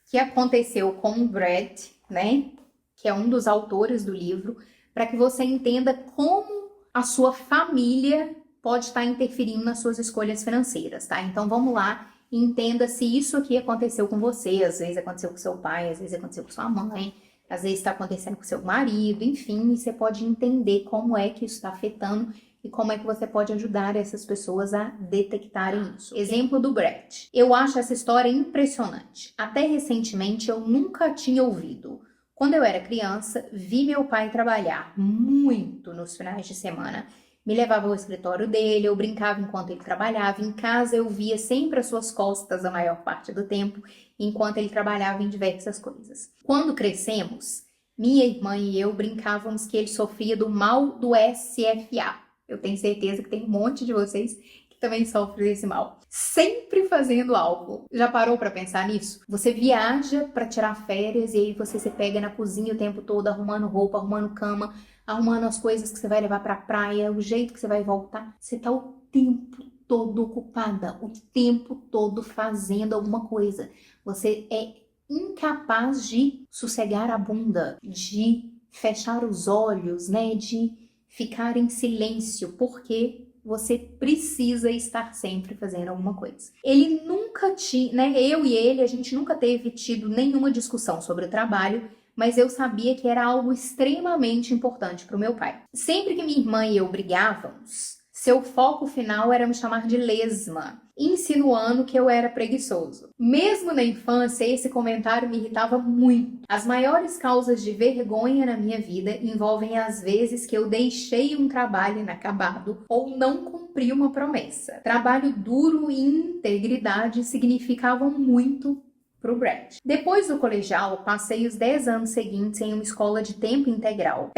que aconteceu com o Brad, né? Que é um dos autores do livro, para que você entenda como a sua família pode estar interferindo nas suas escolhas financeiras, tá? Então vamos lá, entenda se isso aqui aconteceu com você, às vezes aconteceu com seu pai, às vezes aconteceu com sua mãe, às vezes está acontecendo com seu marido, enfim, você pode entender como é que isso está afetando e como é que você pode ajudar essas pessoas a detectarem isso. Exemplo do Brett. Eu acho essa história impressionante. Até recentemente eu nunca tinha ouvido. Quando eu era criança, vi meu pai trabalhar muito nos finais de semana. Me levava ao escritório dele, eu brincava enquanto ele trabalhava. Em casa eu via sempre as suas costas a maior parte do tempo, enquanto ele trabalhava em diversas coisas. Quando crescemos, minha irmã e eu brincávamos que ele sofria do mal do SFA. Eu tenho certeza que tem um monte de vocês que também sofrem desse mal. Sempre fazendo algo. Já parou para pensar nisso? Você viaja para tirar férias e aí você se pega na cozinha o tempo todo, arrumando roupa, arrumando cama, arrumando as coisas que você vai levar para a praia, o jeito que você vai voltar. Você tá o tempo todo ocupada, o tempo todo fazendo alguma coisa. Você é incapaz de sossegar a bunda, de fechar os olhos, né? De ficar em silêncio, porque você precisa estar sempre fazendo alguma coisa. Ele nunca tinha, né? Eu e ele, a gente nunca teve tido nenhuma discussão sobre o trabalho, mas eu sabia que era algo extremamente importante para o meu pai. Sempre que minha irmã e eu brigávamos, seu foco final era me chamar de lesma, insinuando que eu era preguiçoso. Mesmo na infância, esse comentário me irritava muito. As maiores causas de vergonha na minha vida envolvem as vezes que eu deixei um trabalho inacabado ou não cumpri uma promessa. Trabalho duro e integridade significavam muito pro Brad. Depois do colegial, passei os 10 anos seguintes em uma escola de tempo integral.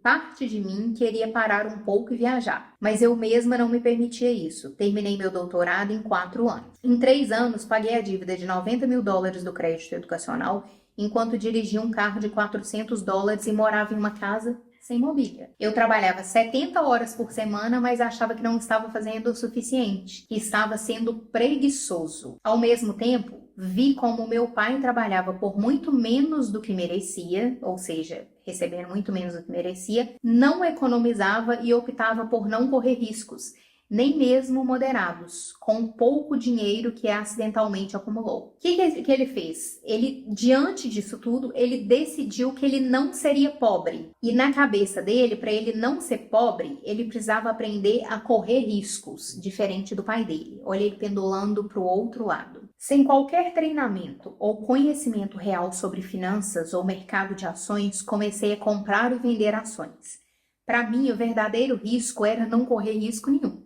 Parte de mim queria parar um pouco e viajar, mas eu mesma não me permitia isso. Terminei meu doutorado em 4 anos. Em 3 anos, paguei a dívida de $90 mil do crédito educacional, enquanto dirigia um carro de $400 e morava em uma casa sem mobília. Eu trabalhava 70 horas por semana, mas achava que não estava fazendo o suficiente, que estava sendo preguiçoso. Ao mesmo tempo, vi como meu pai trabalhava por muito menos do que merecia, ou seja, recebendo muito menos do que merecia, não economizava e optava por não correr riscos, nem mesmo moderados, com pouco dinheiro que acidentalmente acumulou. O que ele fez? Ele, diante disso tudo, ele decidiu que ele não seria pobre. E na cabeça dele, para ele não ser pobre, ele precisava aprender a correr riscos, diferente do pai dele. Olha ele pendulando para o outro lado. Sem qualquer treinamento ou conhecimento real sobre finanças ou mercado de ações, comecei a comprar e vender ações. Para mim, o verdadeiro risco era não correr risco nenhum.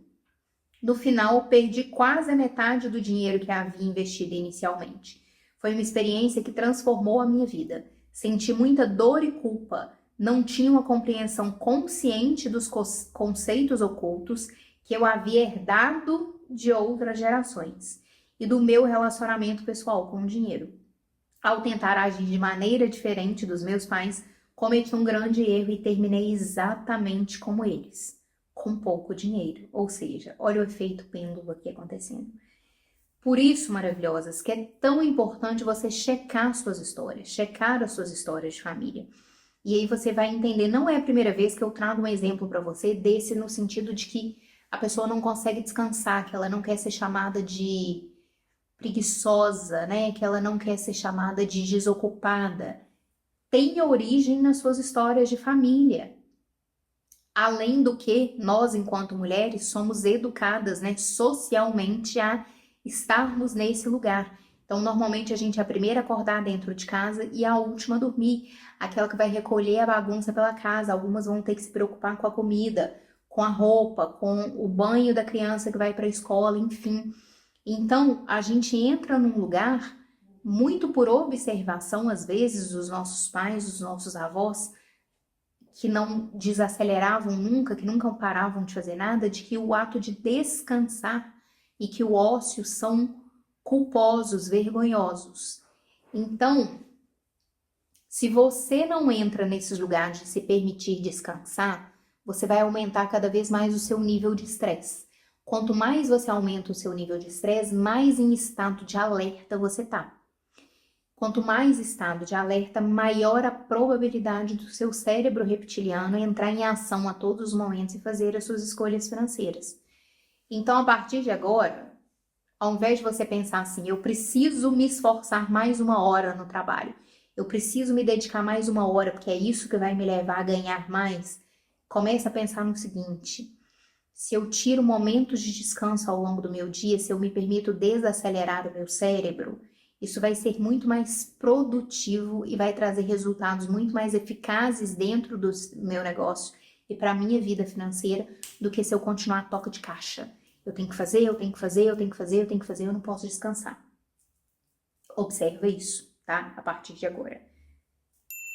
No final, perdi quase a metade do dinheiro que havia investido inicialmente. Foi uma experiência que transformou a minha vida. Senti muita dor e culpa. Não tinha uma compreensão consciente dos conceitos ocultos que eu havia herdado de outras gerações e do meu relacionamento pessoal com o dinheiro. Ao tentar agir de maneira diferente dos meus pais, cometi um grande erro e terminei exatamente como eles, com pouco dinheiro. Ou seja, olha o efeito pêndulo aqui acontecendo. Por isso, maravilhosas, que é tão importante você checar suas histórias, checar as suas histórias de família. E aí você vai entender, não é a primeira vez que eu trago um exemplo para você desse no sentido de que a pessoa não consegue descansar, que ela não quer ser chamada de preguiçosa, né? Que ela não quer ser chamada de desocupada. Tem origem nas suas histórias de família. Além do que, nós, enquanto mulheres, somos educadas, né, socialmente a estarmos nesse lugar. Então, normalmente, a gente é a primeira a acordar dentro de casa e a última a dormir. Aquela que vai recolher a bagunça pela casa. Algumas vão ter que se preocupar com a comida, com a roupa, com o banho da criança que vai para a escola, enfim. Então, a gente entra num lugar, muito por observação, às vezes, dos nossos pais, dos nossos avós, que não desaceleravam nunca, que nunca paravam de fazer nada, de que o ato de descansar e que o ócio são culposos, vergonhosos. Então, se você não entra nesses lugares de se permitir descansar, você vai aumentar cada vez mais o seu nível de estresse. Quanto mais você aumenta o seu nível de estresse, mais em estado de alerta você tá. Quanto mais estado de alerta, maior a probabilidade do seu cérebro reptiliano entrar em ação a todos os momentos e fazer as suas escolhas financeiras. Então, a partir de agora, ao invés de você pensar assim, eu preciso me esforçar mais 1 hora no trabalho, eu preciso me dedicar mais 1 hora, porque é isso que vai me levar a ganhar mais, começa a pensar no seguinte: se eu tiro momentos de descanso ao longo do meu dia, se eu me permito desacelerar o meu cérebro, isso vai ser muito mais produtivo e vai trazer resultados muito mais eficazes dentro do meu negócio e para a minha vida financeira do que se eu continuar a toca de caixa. Eu tenho que fazer, eu tenho que fazer, eu tenho que fazer, eu tenho que fazer, eu não posso descansar. Observa isso, tá? A partir de agora.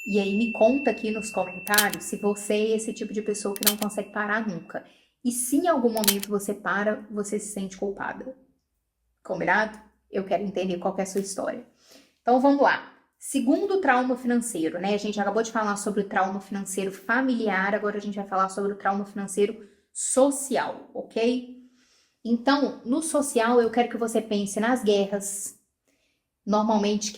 E aí me conta aqui nos comentários se você é esse tipo de pessoa que não consegue parar nunca. E se em algum momento você para, você se sente culpada. Combinado? Eu quero entender qual que é a sua história. Então vamos lá. Segundo trauma financeiro, né? A gente acabou de falar sobre o trauma financeiro familiar, agora a gente vai falar sobre o trauma financeiro social, ok? Então, no social, eu quero que você pense nas guerras. Normalmente,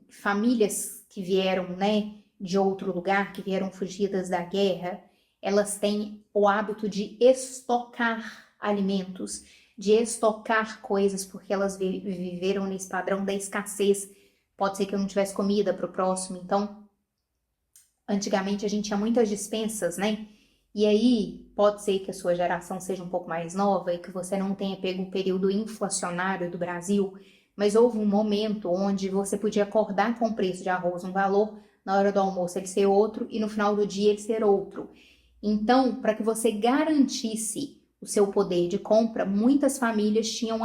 famílias que vieram, né, de outro lugar, que vieram fugidas da guerra, elas têm o hábito de estocar alimentos, de estocar coisas, porque elas viveram nesse padrão da escassez. Pode ser que eu não tivesse comida para o próximo. Então, antigamente a gente tinha muitas dispensas, né? E aí, pode ser que a sua geração seja um pouco mais nova e que você não tenha pego o período inflacionário do Brasil, mas houve um momento onde você podia acordar com o preço de arroz um valor, na hora do almoço ele ser outro e no final do dia ele ser outro. Então, para que você garantisse o seu poder de compra, muitas famílias tinham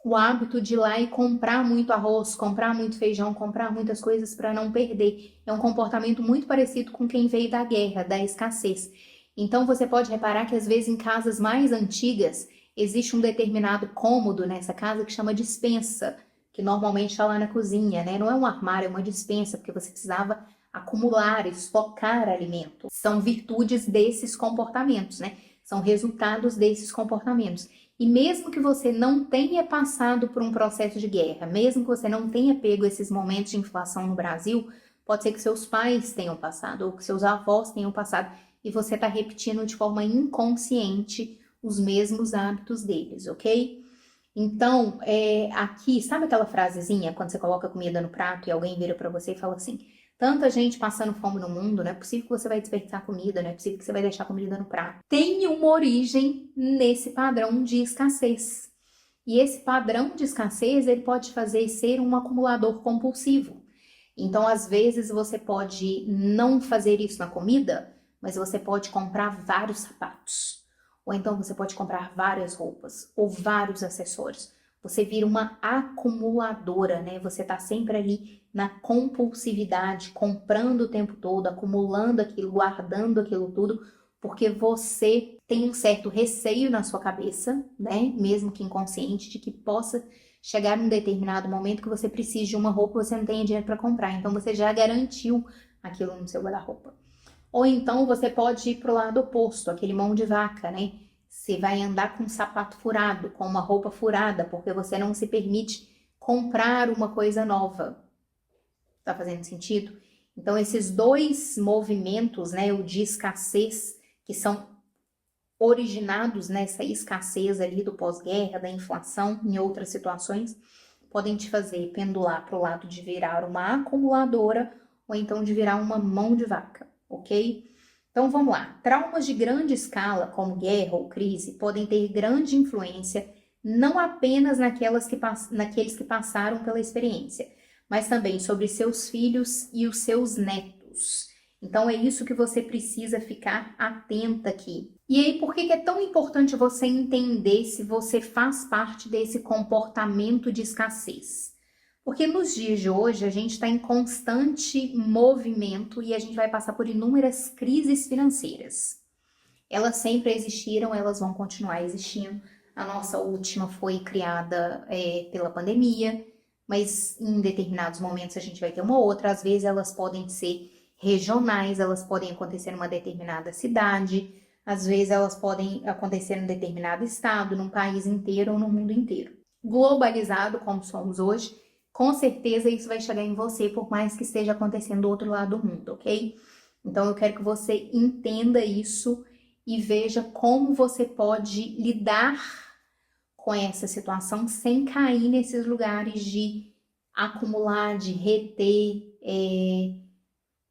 o hábito de ir lá e comprar muito arroz, comprar muito feijão, comprar muitas coisas para não perder. É um comportamento muito parecido com quem veio da guerra, da escassez. Então você pode reparar que às vezes em casas mais antigas existe um determinado cômodo nessa casa que chama despensa, que normalmente está lá na cozinha, né? Não é um armário, é uma despensa, porque você precisava acumular, estocar alimento. São virtudes desses comportamentos, né? São resultados desses comportamentos. E mesmo que você não tenha passado por um processo de guerra, mesmo que você não tenha pego esses momentos de inflação no Brasil, pode ser que seus pais tenham passado ou que seus avós tenham passado e você está repetindo de forma inconsciente os mesmos hábitos deles, ok? Então, aqui, sabe aquela frasezinha quando você coloca comida no prato e alguém vira para você e fala assim: tanta gente passando fome no mundo, não é possível que você vai desperdiçar comida, não é possível que você vai deixar comida no prato. Tem uma origem nesse padrão de escassez. E esse padrão de escassez, ele pode fazer ser um acumulador compulsivo. Então, às vezes, você pode não fazer isso na comida, mas você pode comprar vários sapatos. Ou então você pode comprar várias roupas ou vários acessórios. Você vira uma acumuladora, né? Você tá sempre ali na compulsividade, comprando o tempo todo, acumulando aquilo, guardando aquilo tudo, porque você tem um certo receio na sua cabeça, né? Mesmo que inconsciente, de que possa chegar num determinado momento que você precise de uma roupa e você não tenha dinheiro para comprar. Então você já garantiu aquilo no seu guarda-roupa. Ou então você pode ir pro lado oposto, aquele mão de vaca, né? Você vai andar com um sapato furado, com uma roupa furada, porque você não se permite comprar uma coisa nova. Tá fazendo sentido? Então, esses dois movimentos, né, o de escassez, que são originados nessa escassez ali do pós-guerra, da inflação, em outras situações, podem te fazer pendular para o lado de virar uma acumuladora ou então de virar uma mão de vaca, ok? Então vamos lá. Traumas de grande escala, como guerra ou crise, podem ter grande influência não apenas naqueles que passaram pela experiência, mas também sobre seus filhos e os seus netos. Então é isso que você precisa ficar atenta aqui. E aí, por que é tão importante você entender se você faz parte desse comportamento de escassez? Porque nos dias de hoje a gente está em constante movimento e a gente vai passar por inúmeras crises financeiras. Elas sempre existiram, elas vão continuar existindo. A nossa última foi criada pela pandemia, mas em determinados momentos a gente vai ter uma outra. Às vezes elas podem ser regionais, elas podem acontecer numa determinada cidade, às vezes elas podem acontecer em um determinado estado, num país inteiro ou no mundo inteiro. Globalizado como somos hoje, com certeza isso vai chegar em você, por mais que esteja acontecendo do outro lado do mundo, ok? Então eu quero que você entenda isso e veja como você pode lidar com essa situação sem cair nesses lugares de acumular, de reter,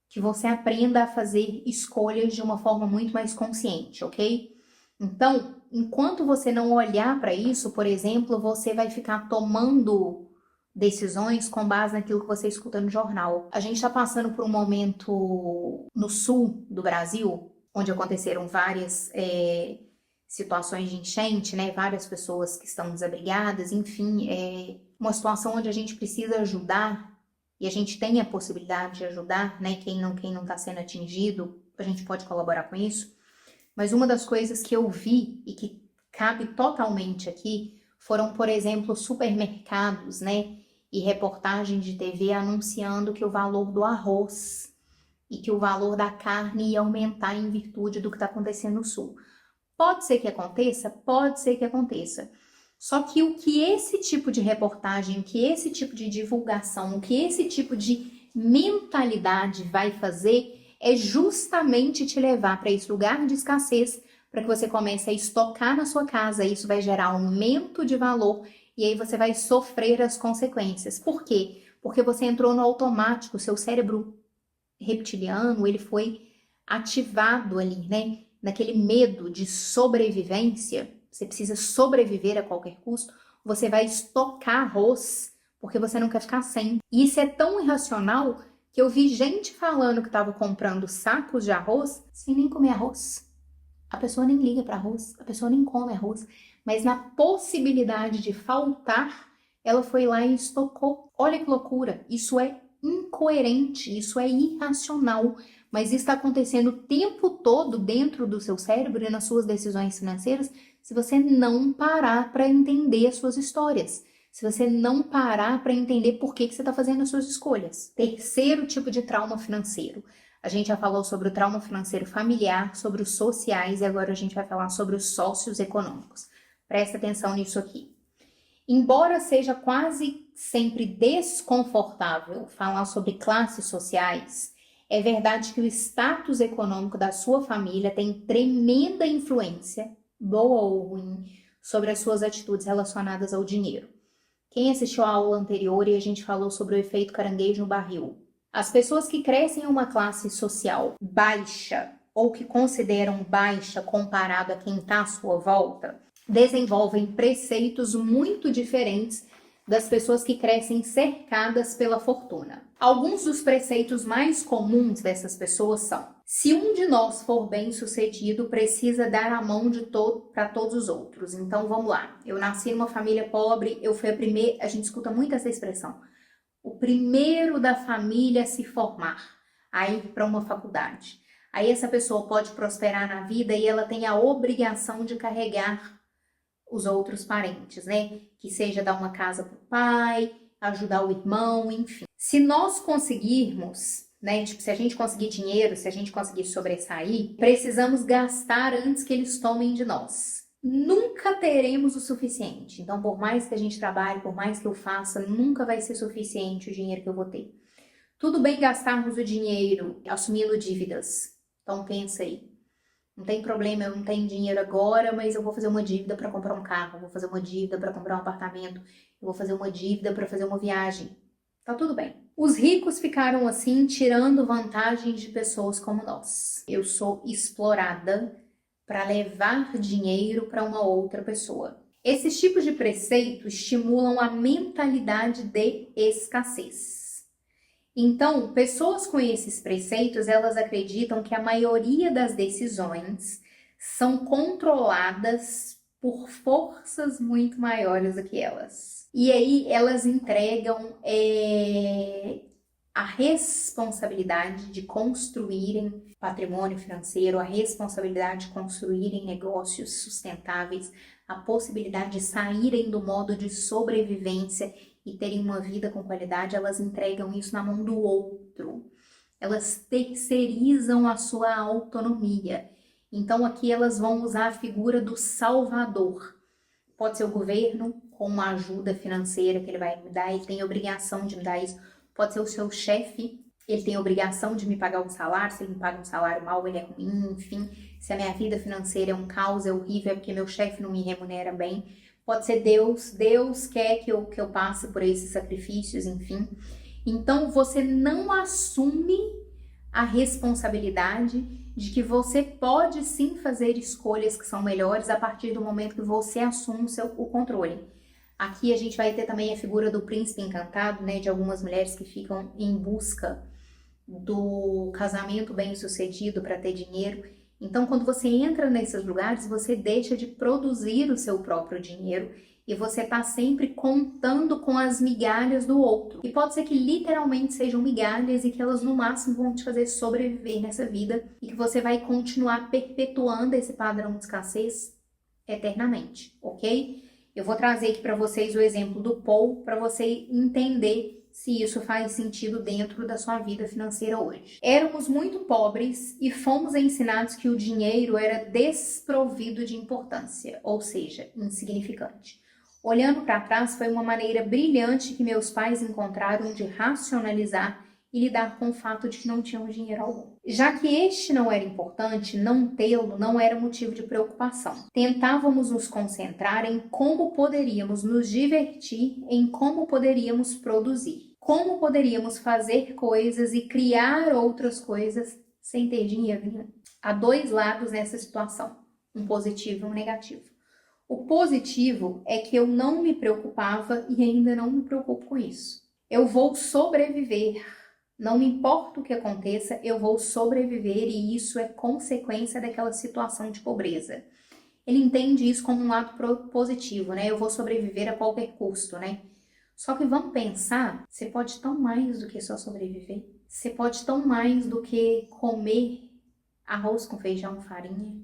que você aprenda a fazer escolhas de uma forma muito mais consciente, ok? Então, enquanto você não olhar para isso, por exemplo, você vai ficar tomando decisões com base naquilo que você escuta no jornal. A gente está passando por um momento no sul do Brasil, onde aconteceram várias situações de enchente, né? Várias pessoas que estão desabrigadas, enfim, uma situação onde a gente precisa ajudar e a gente tem a possibilidade de ajudar, né? Quem não está sendo atingido, a gente pode colaborar com isso. Mas uma das coisas que eu vi e que cabe totalmente aqui foram, por exemplo, supermercados, né? E reportagem de TV anunciando que o valor do arroz e que o valor da carne ia aumentar em virtude do que está acontecendo no sul. Pode ser que aconteça? Pode ser que aconteça. Só que o que esse tipo de reportagem, o que esse tipo de divulgação, o que esse tipo de mentalidade vai fazer é justamente te levar para esse lugar de escassez, para que você comece a estocar na sua casa. Isso vai gerar aumento de valor e aí você vai sofrer as consequências. Por quê? Porque você entrou no automático, seu cérebro reptiliano, ele foi ativado ali, né? Naquele medo de sobrevivência, você precisa sobreviver a qualquer custo, você vai estocar arroz porque você não quer ficar sem. E isso é tão irracional que eu vi gente falando que estava comprando sacos de arroz sem nem comer arroz. A pessoa nem liga para arroz, a pessoa nem come arroz, mas na possibilidade de faltar, ela foi lá e estocou. Olha que loucura, isso é incoerente, isso é irracional, mas isso está acontecendo o tempo todo dentro do seu cérebro e nas suas decisões financeiras se você não parar para entender as suas histórias, se você não parar para entender por que você está fazendo as suas escolhas. Terceiro tipo de trauma financeiro. A gente já falou sobre o trauma financeiro familiar, sobre os sociais e agora a gente vai falar sobre os sócios econômicos. Presta atenção nisso aqui. Embora seja quase sempre desconfortável falar sobre classes sociais, é verdade que o status econômico da sua família tem tremenda influência, boa ou ruim, sobre as suas atitudes relacionadas ao dinheiro. Quem assistiu à aula anterior e a gente falou sobre o efeito caranguejo no barril? As pessoas que crescem em uma classe social baixa ou que consideram baixa comparado a quem está à sua volta, desenvolvem preceitos muito diferentes das pessoas que crescem cercadas pela fortuna. Alguns dos preceitos mais comuns dessas pessoas são: se um de nós for bem-sucedido, precisa dar a mão para todos os outros. Então vamos lá. Eu nasci numa família pobre, eu fui a primeira, a gente escuta muito essa expressão. O primeiro da família a se formar, a ir para uma faculdade. Aí essa pessoa pode prosperar na vida e ela tem a obrigação de carregar os outros parentes, né? Que seja dar uma casa para o pai, ajudar o irmão, enfim. Se nós conseguirmos, né? Tipo, se a gente conseguir dinheiro, se a gente conseguir sobressair, precisamos gastar antes que eles tomem de nós. nunca teremos o suficiente. Então, por mais que a gente trabalhe, por mais que eu faça, nunca vai ser suficiente o dinheiro que eu vou ter. Tudo bem gastarmos o dinheiro assumindo dívidas. Então, pensa aí. Não tem problema, eu não tenho dinheiro agora, mas eu vou fazer uma dívida para comprar um carro, eu vou fazer uma dívida para comprar um apartamento, eu vou fazer uma dívida para fazer uma viagem. Tá tudo bem. Os ricos ficaram assim, tirando vantagem de pessoas como nós. Eu sou explorada para levar dinheiro para uma outra pessoa. Esses tipos de preceito estimulam a mentalidade de escassez. Então, pessoas com esses preceitos, elas acreditam que a maioria das decisões são controladas por forças muito maiores do que elas. E aí elas entregam a responsabilidade de construírem patrimônio financeiro, a responsabilidade de construírem negócios sustentáveis, a possibilidade de saírem do modo de sobrevivência e terem uma vida com qualidade, elas entregam isso na mão do outro. Elas terceirizam a sua autonomia. Então aqui elas vão usar a figura do salvador. Pode ser o governo com uma ajuda financeira que ele vai me dar, ele tem obrigação de me dar isso. Pode ser o seu chefe, ele tem obrigação de me pagar um salário, se ele me paga um salário mal, ele é ruim, enfim. Se a minha vida financeira é um caos, é horrível, é porque meu chefe não me remunera bem. Pode ser Deus, Deus quer que eu passe por esses sacrifícios, enfim. Então, você não assume a responsabilidade de que você pode sim fazer escolhas que são melhores a partir do momento que você assume o controle. Aqui a gente vai ter também a figura do príncipe encantado, né, de algumas mulheres que ficam em busca do casamento bem-sucedido para ter dinheiro. Então, quando você entra nesses lugares, você deixa de produzir o seu próprio dinheiro e você está sempre contando com as migalhas do outro. E pode ser que literalmente sejam migalhas e que elas no máximo vão te fazer sobreviver nessa vida e que você vai continuar perpetuando esse padrão de escassez eternamente, ok? Eu vou trazer aqui para vocês o exemplo do Paul para você entender se isso faz sentido dentro da sua vida financeira hoje. Éramos muito pobres e fomos ensinados que o dinheiro era desprovido de importância, ou seja, insignificante. Olhando para trás, foi uma maneira brilhante que meus pais encontraram de racionalizar e lidar com o fato de que não tinham dinheiro algum. Já que este não era importante, não tê-lo não era motivo de preocupação. Tentávamos nos concentrar em como poderíamos nos divertir, em como poderíamos produzir, como poderíamos fazer coisas e criar outras coisas sem ter dinheiro nenhum. Há dois lados nessa situação, um positivo e um negativo. O positivo é que eu não me preocupava e ainda não me preocupo com isso. Eu vou sobreviver. Não me importa o que aconteça, eu vou sobreviver e isso é consequência daquela situação de pobreza. Ele entende isso como um lado positivo, né? Eu vou sobreviver a qualquer custo, né? Só que vamos pensar, você pode tão mais do que só sobreviver. Você pode tão mais do que comer arroz com feijão, farinha.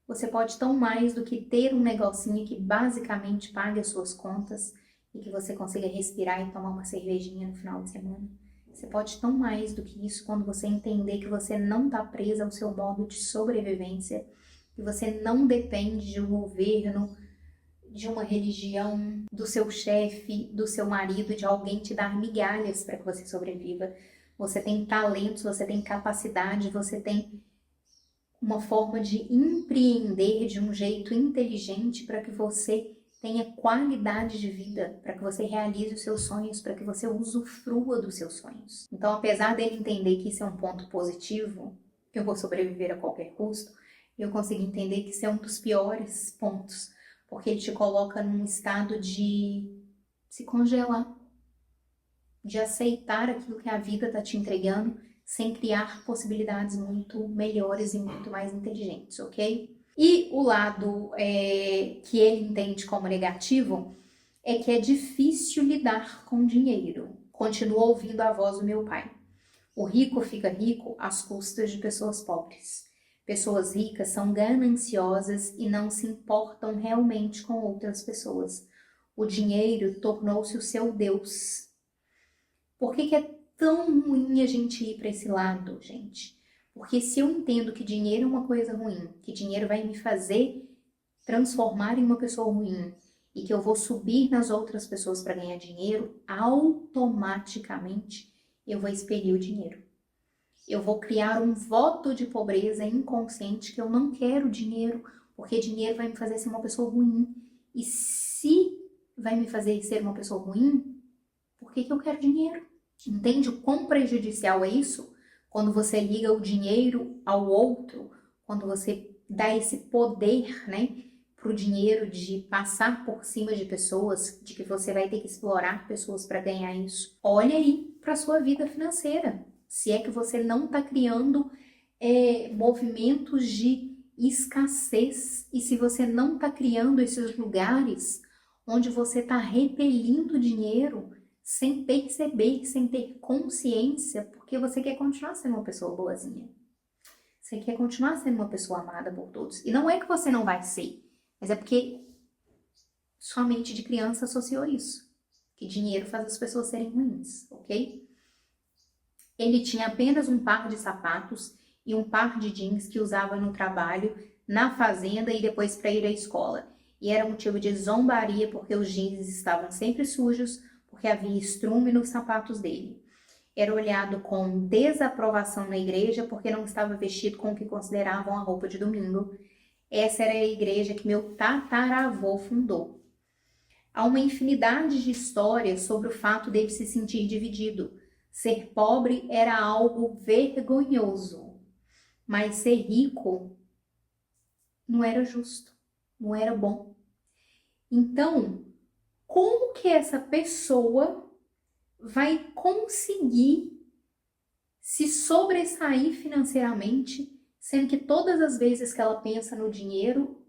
Você pode tão mais do que ter um negocinho que basicamente pague as suas contas e que você consiga respirar e tomar uma cervejinha no final de semana. Você pode tão mais do que isso quando você entender que você não está presa ao seu modo de sobrevivência, que você não depende de um governo, de uma religião, do seu chefe, do seu marido, de alguém te dar migalhas para que você sobreviva. Você tem talentos, você tem capacidade, você tem uma forma de empreender de um jeito inteligente para que você tenha qualidade de vida, para que você realize os seus sonhos, para que você usufrua dos seus sonhos. Então, apesar dele entender que isso é um ponto positivo, que eu vou sobreviver a qualquer custo, eu consigo entender que isso é um dos piores pontos, porque ele te coloca num estado de se congelar, de aceitar aquilo que a vida está te entregando, sem criar possibilidades muito melhores e muito mais inteligentes, ok? E o lado que ele entende como negativo é que é difícil lidar com dinheiro. Continuo ouvindo a voz do meu pai. O rico fica rico às custas de pessoas pobres. Pessoas ricas são gananciosas e não se importam realmente com outras pessoas. O dinheiro tornou-se o seu Deus. Por que é tão ruim a gente ir para esse lado, gente? Porque se eu entendo que dinheiro é uma coisa ruim, que dinheiro vai me fazer transformar em uma pessoa ruim e que eu vou subir nas outras pessoas para ganhar dinheiro, automaticamente eu vou expelir o dinheiro. Eu vou criar um voto de pobreza inconsciente que eu não quero dinheiro, porque dinheiro vai me fazer ser uma pessoa ruim. E se vai me fazer ser uma pessoa ruim, por que eu quero dinheiro? Entende o quão prejudicial é isso? Quando você liga o dinheiro ao outro, quando você dá esse poder, né, pro dinheiro de passar por cima de pessoas, de que você vai ter que explorar pessoas para ganhar isso. Olha aí para sua vida financeira. Se é que você não está criando movimentos de escassez e se você não está criando esses lugares onde você está repelindo dinheiro sem perceber, sem ter consciência, porque você quer continuar sendo uma pessoa boazinha. Você quer continuar sendo uma pessoa amada por todos. E não é que você não vai ser, mas é porque sua mente de criança associou isso. Que dinheiro faz as pessoas serem ruins, ok? Ele tinha apenas um par de sapatos e um par de jeans que usava no trabalho, na fazenda e depois para ir à escola. E era motivo de zombaria porque os jeans estavam sempre sujos, porque havia estrume nos sapatos dele. Era olhado com desaprovação na igreja porque não estava vestido com o que consideravam a roupa de domingo. Essa era a igreja que meu tataravô fundou. Há uma infinidade de histórias sobre o fato dele se sentir dividido. Ser pobre era algo vergonhoso, mas ser rico não era justo, não era bom. Então, como que essa pessoa vai conseguir se sobressair financeiramente, sendo que todas as vezes que ela pensa no dinheiro,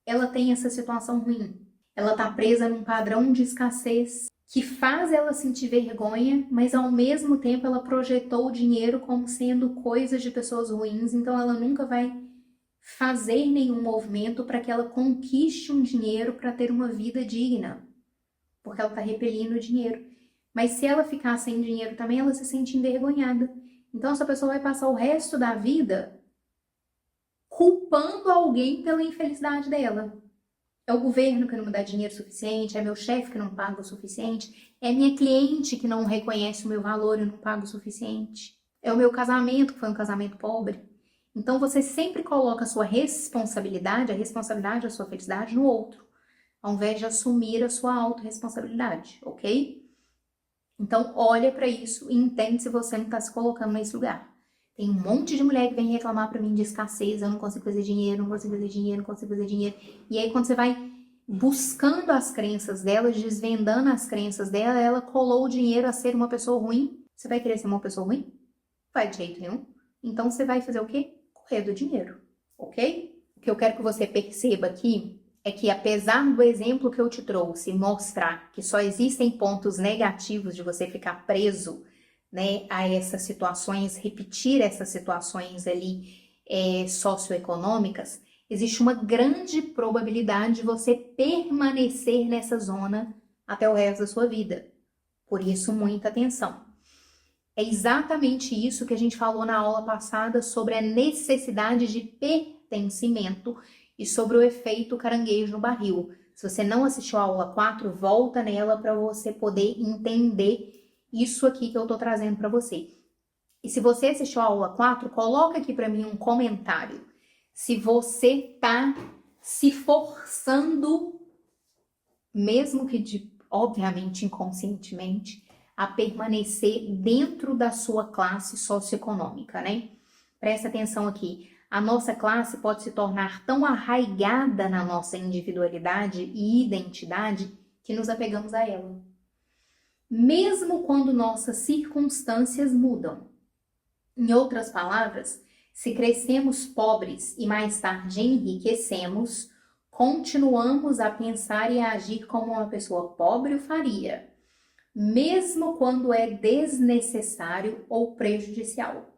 ela tem essa situação ruim? Ela está presa num padrão de escassez que faz ela sentir vergonha, mas ao mesmo tempo ela projetou o dinheiro como sendo coisas de pessoas ruins, então ela nunca vai fazer nenhum movimento para que ela conquiste um dinheiro para ter uma vida digna, porque ela está repelindo o dinheiro. Mas se ela ficar sem dinheiro também, ela se sente envergonhada. Então essa pessoa vai passar o resto da vida culpando alguém pela infelicidade dela. É o governo que não me dá dinheiro suficiente, é meu chefe que não paga o suficiente, é minha cliente que não reconhece o meu valor e não paga o suficiente, é o meu casamento que foi um casamento pobre. Então você sempre coloca a sua responsabilidade, a responsabilidade da sua felicidade no outro, ao invés de assumir a sua autorresponsabilidade, ok? Então olha para isso e entende se você não está se colocando nesse lugar. Tem um monte de mulher que vem reclamar pra mim de escassez, eu não consigo fazer dinheiro, não consigo fazer dinheiro, não consigo fazer dinheiro. E aí quando você vai buscando as crenças dela, desvendando as crenças dela, ela colou o dinheiro a ser uma pessoa ruim. Você vai querer ser uma pessoa ruim? Não vai de jeito nenhum. Então você vai fazer o quê? Correr do dinheiro, ok? O que eu quero que você perceba aqui é que apesar do exemplo que eu te trouxe mostrar que só existem pontos negativos de você ficar preso, né, a essas situações, repetir essas situações ali socioeconômicas, existe uma grande probabilidade de você permanecer nessa zona até o resto da sua vida. Por isso, muita atenção. É exatamente isso que a gente falou na aula passada sobre a necessidade de pertencimento e sobre o efeito caranguejo no barril. Se você não assistiu a aula 4, volta nela para você poder entender isso aqui que eu tô trazendo para você. E se você assistiu a aula 4, coloca aqui para mim um comentário. Se você tá se forçando, mesmo que obviamente inconscientemente, a permanecer dentro da sua classe socioeconômica, né? Presta atenção aqui. A nossa classe pode se tornar tão arraigada na nossa individualidade e identidade que nos apegamos a ela. Mesmo quando nossas circunstâncias mudam. Em outras palavras, se crescemos pobres e mais tarde enriquecemos, continuamos a pensar e a agir como uma pessoa pobre o faria, mesmo quando é desnecessário ou prejudicial.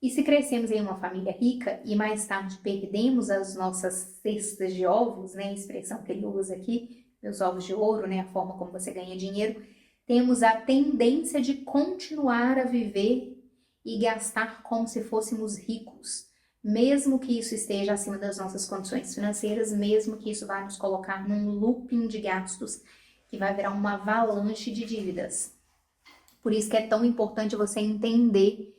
E se crescemos em uma família rica e mais tarde perdemos as nossas cestas de ovos, né, a expressão que ele usa aqui, meus ovos de ouro, né, a forma como você ganha dinheiro, temos a tendência de continuar a viver e gastar como se fôssemos ricos, mesmo que isso esteja acima das nossas condições financeiras, mesmo que isso vá nos colocar num looping de gastos que vai virar uma avalanche de dívidas. Por isso que é tão importante você entender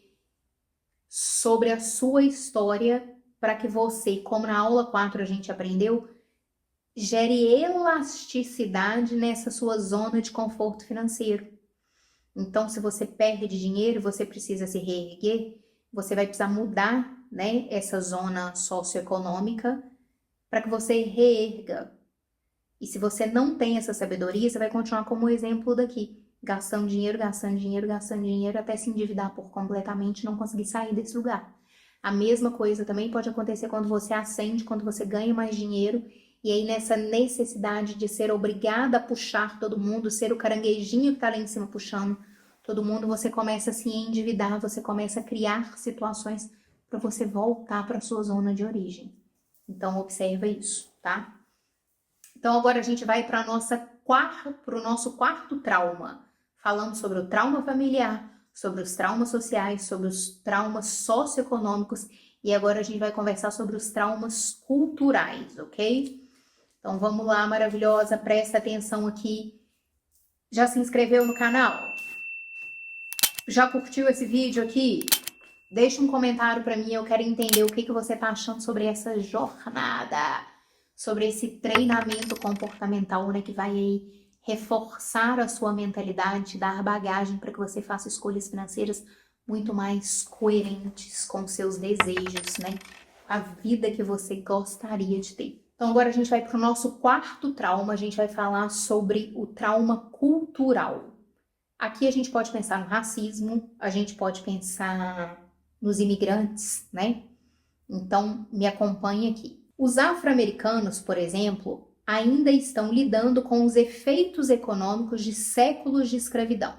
sobre a sua história para que você, como na aula 4 a gente aprendeu, gere elasticidade nessa sua zona de conforto financeiro. Então, se você perde dinheiro, você precisa se reerguer, você vai precisar mudar, né, essa zona socioeconômica para que você reerga. E se você não tem essa sabedoria, você vai continuar como o exemplo daqui, gastando dinheiro, gastando dinheiro, gastando dinheiro, até se endividar por completamente e não conseguir sair desse lugar. A mesma coisa também pode acontecer quando você ascende, quando você ganha mais dinheiro, e aí nessa necessidade de ser obrigada a puxar todo mundo, ser o caranguejinho que tá lá em cima puxando todo mundo, você começa a se endividar, você começa a criar situações para você voltar para sua zona de origem. Então observa isso, tá? Então agora a gente vai para o nosso quarto trauma, falando sobre o trauma familiar, sobre os traumas sociais, sobre os traumas socioeconômicos, e agora a gente vai conversar sobre os traumas culturais, ok? Então vamos lá, maravilhosa, presta atenção aqui. Já se inscreveu no canal? Já curtiu esse vídeo aqui? Deixa um comentário para mim, eu quero entender o que você tá achando sobre essa jornada, sobre esse treinamento comportamental, né, que vai aí reforçar a sua mentalidade, dar bagagem para que você faça escolhas financeiras muito mais coerentes com seus desejos, né, a vida que você gostaria de ter. Então agora a gente vai para o nosso quarto trauma, a gente vai falar sobre o trauma cultural. Aqui a gente pode pensar no racismo, a gente pode pensar nos imigrantes, né? Então, me acompanhe aqui. Os afro-americanos, por exemplo, ainda estão lidando com os efeitos econômicos de séculos de escravidão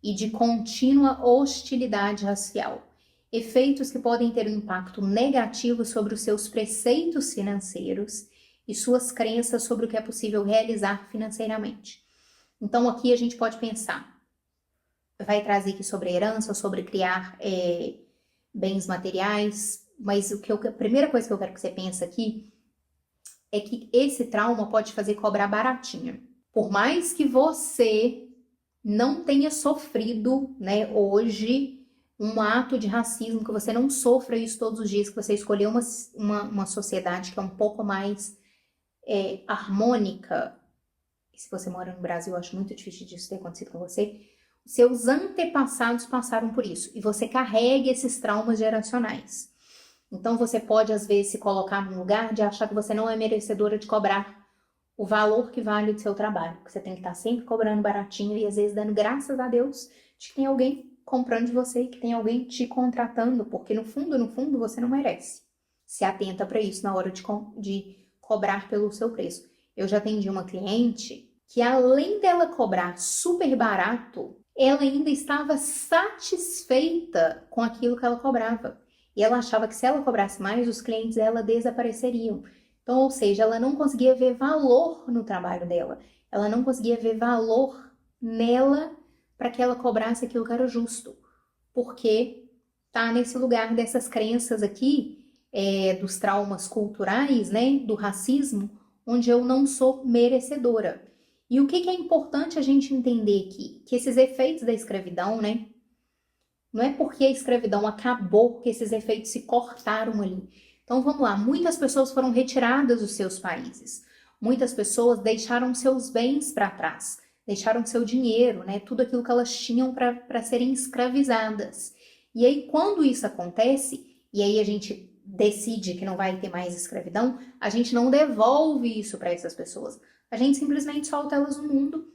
e de contínua hostilidade racial. Efeitos que podem ter um impacto negativo sobre os seus preceitos financeiros e suas crenças sobre o que é possível realizar financeiramente. Então, aqui a gente pode pensar, vai trazer aqui sobre herança, sobre criar bens materiais, mas a primeira coisa que eu quero que você pense aqui é que esse trauma pode fazer cobrar baratinho. Por mais que você não tenha sofrido, né, hoje, um ato de racismo, que você não sofra isso todos os dias, que você escolheu uma sociedade que é um pouco mais harmônica. E se você mora no Brasil, eu acho muito difícil disso ter acontecido com você. Seus antepassados passaram por isso e você carrega esses traumas geracionais. Então você pode às vezes se colocar num lugar de achar que você não é merecedora de cobrar o valor que vale do seu trabalho, que você tem que estar sempre cobrando baratinho e às vezes dando graças a Deus de que tem alguém comprando de você, que tem alguém te contratando, porque no fundo você não merece. Se atenta para isso na hora de cobrar pelo seu preço. Eu já atendi uma cliente que além dela cobrar super barato, ela ainda estava satisfeita com aquilo que ela cobrava. E ela achava que se ela cobrasse mais, os clientes dela desapareceriam. Então, ou seja, ela não conseguia ver valor no trabalho dela. Ela não conseguia ver valor nela para que ela cobrasse aquilo que era justo. Porque tá nesse lugar dessas crenças aqui, dos traumas culturais, né, do racismo, onde eu não sou merecedora. E o que é importante a gente entender aqui? Que esses efeitos da escravidão, né? Não é porque a escravidão acabou que esses efeitos se cortaram ali. Então vamos lá, muitas pessoas foram retiradas dos seus países. Muitas pessoas deixaram seus bens para trás, deixaram seu dinheiro, né? Tudo aquilo que elas tinham para serem escravizadas. E aí quando isso acontece, e aí a gente decide que não vai ter mais escravidão, a gente não devolve isso para essas pessoas. A gente simplesmente solta elas no mundo.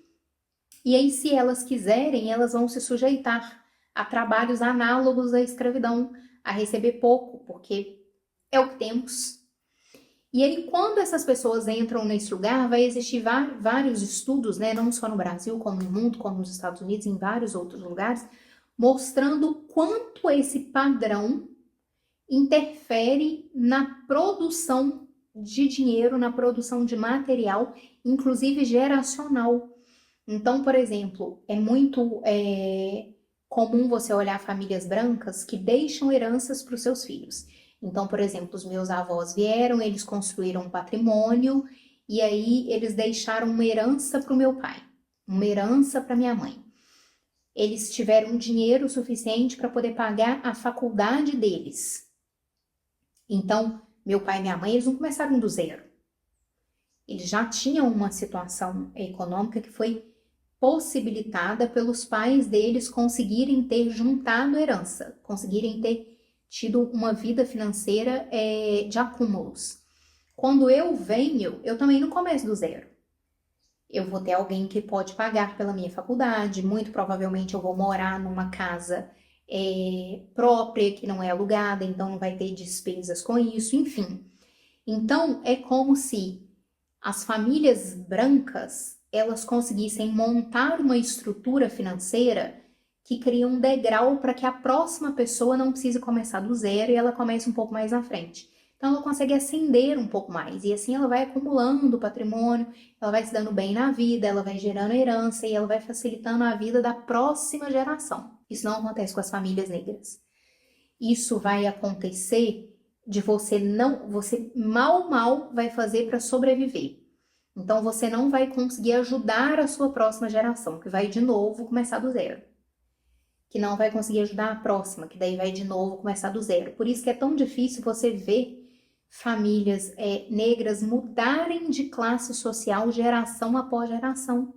E aí, se elas quiserem, elas vão se sujeitar a trabalhos análogos à escravidão, a receber pouco, porque é o que temos. E aí, quando essas pessoas entram nesse lugar, vai existir vários estudos, né, não só no Brasil, como no mundo, como nos Estados Unidos, em vários outros lugares, mostrando quanto esse padrão interfere na produção de dinheiro, na produção de material, inclusive geracional. Então, por exemplo, é muito comum você olhar famílias brancas que deixam heranças para os seus filhos. Então, por exemplo, os meus avós vieram, eles construíram um patrimônio e aí eles deixaram uma herança para o meu pai, uma herança para minha mãe. Eles tiveram dinheiro suficiente para poder pagar a faculdade deles. Então, meu pai e minha mãe, eles não começaram do zero. Eles já tinham uma situação econômica que foi possibilitada pelos pais deles conseguirem ter juntado herança, conseguirem ter tido uma vida financeira de acúmulos. Quando eu venho, eu também não começo do zero. Eu vou ter alguém que pode pagar pela minha faculdade, muito provavelmente eu vou morar numa casa própria, que não é alugada, então não vai ter despesas com isso, enfim. Então, é como se as famílias brancas, elas conseguissem montar uma estrutura financeira que cria um degrau para que a próxima pessoa não precise começar do zero e ela comece um pouco mais na frente. Então ela consegue ascender um pouco mais e assim ela vai acumulando patrimônio, ela vai se dando bem na vida, ela vai gerando herança e ela vai facilitando a vida da próxima geração. Isso não acontece com as famílias negras. Isso vai acontecer de você mal vai fazer para sobreviver. Então você não vai conseguir ajudar a sua próxima geração, que vai de novo começar do zero. Que não vai conseguir ajudar a próxima, que daí vai de novo começar do zero. Por isso que é tão difícil você ver famílias negras mudarem de classe social geração após geração.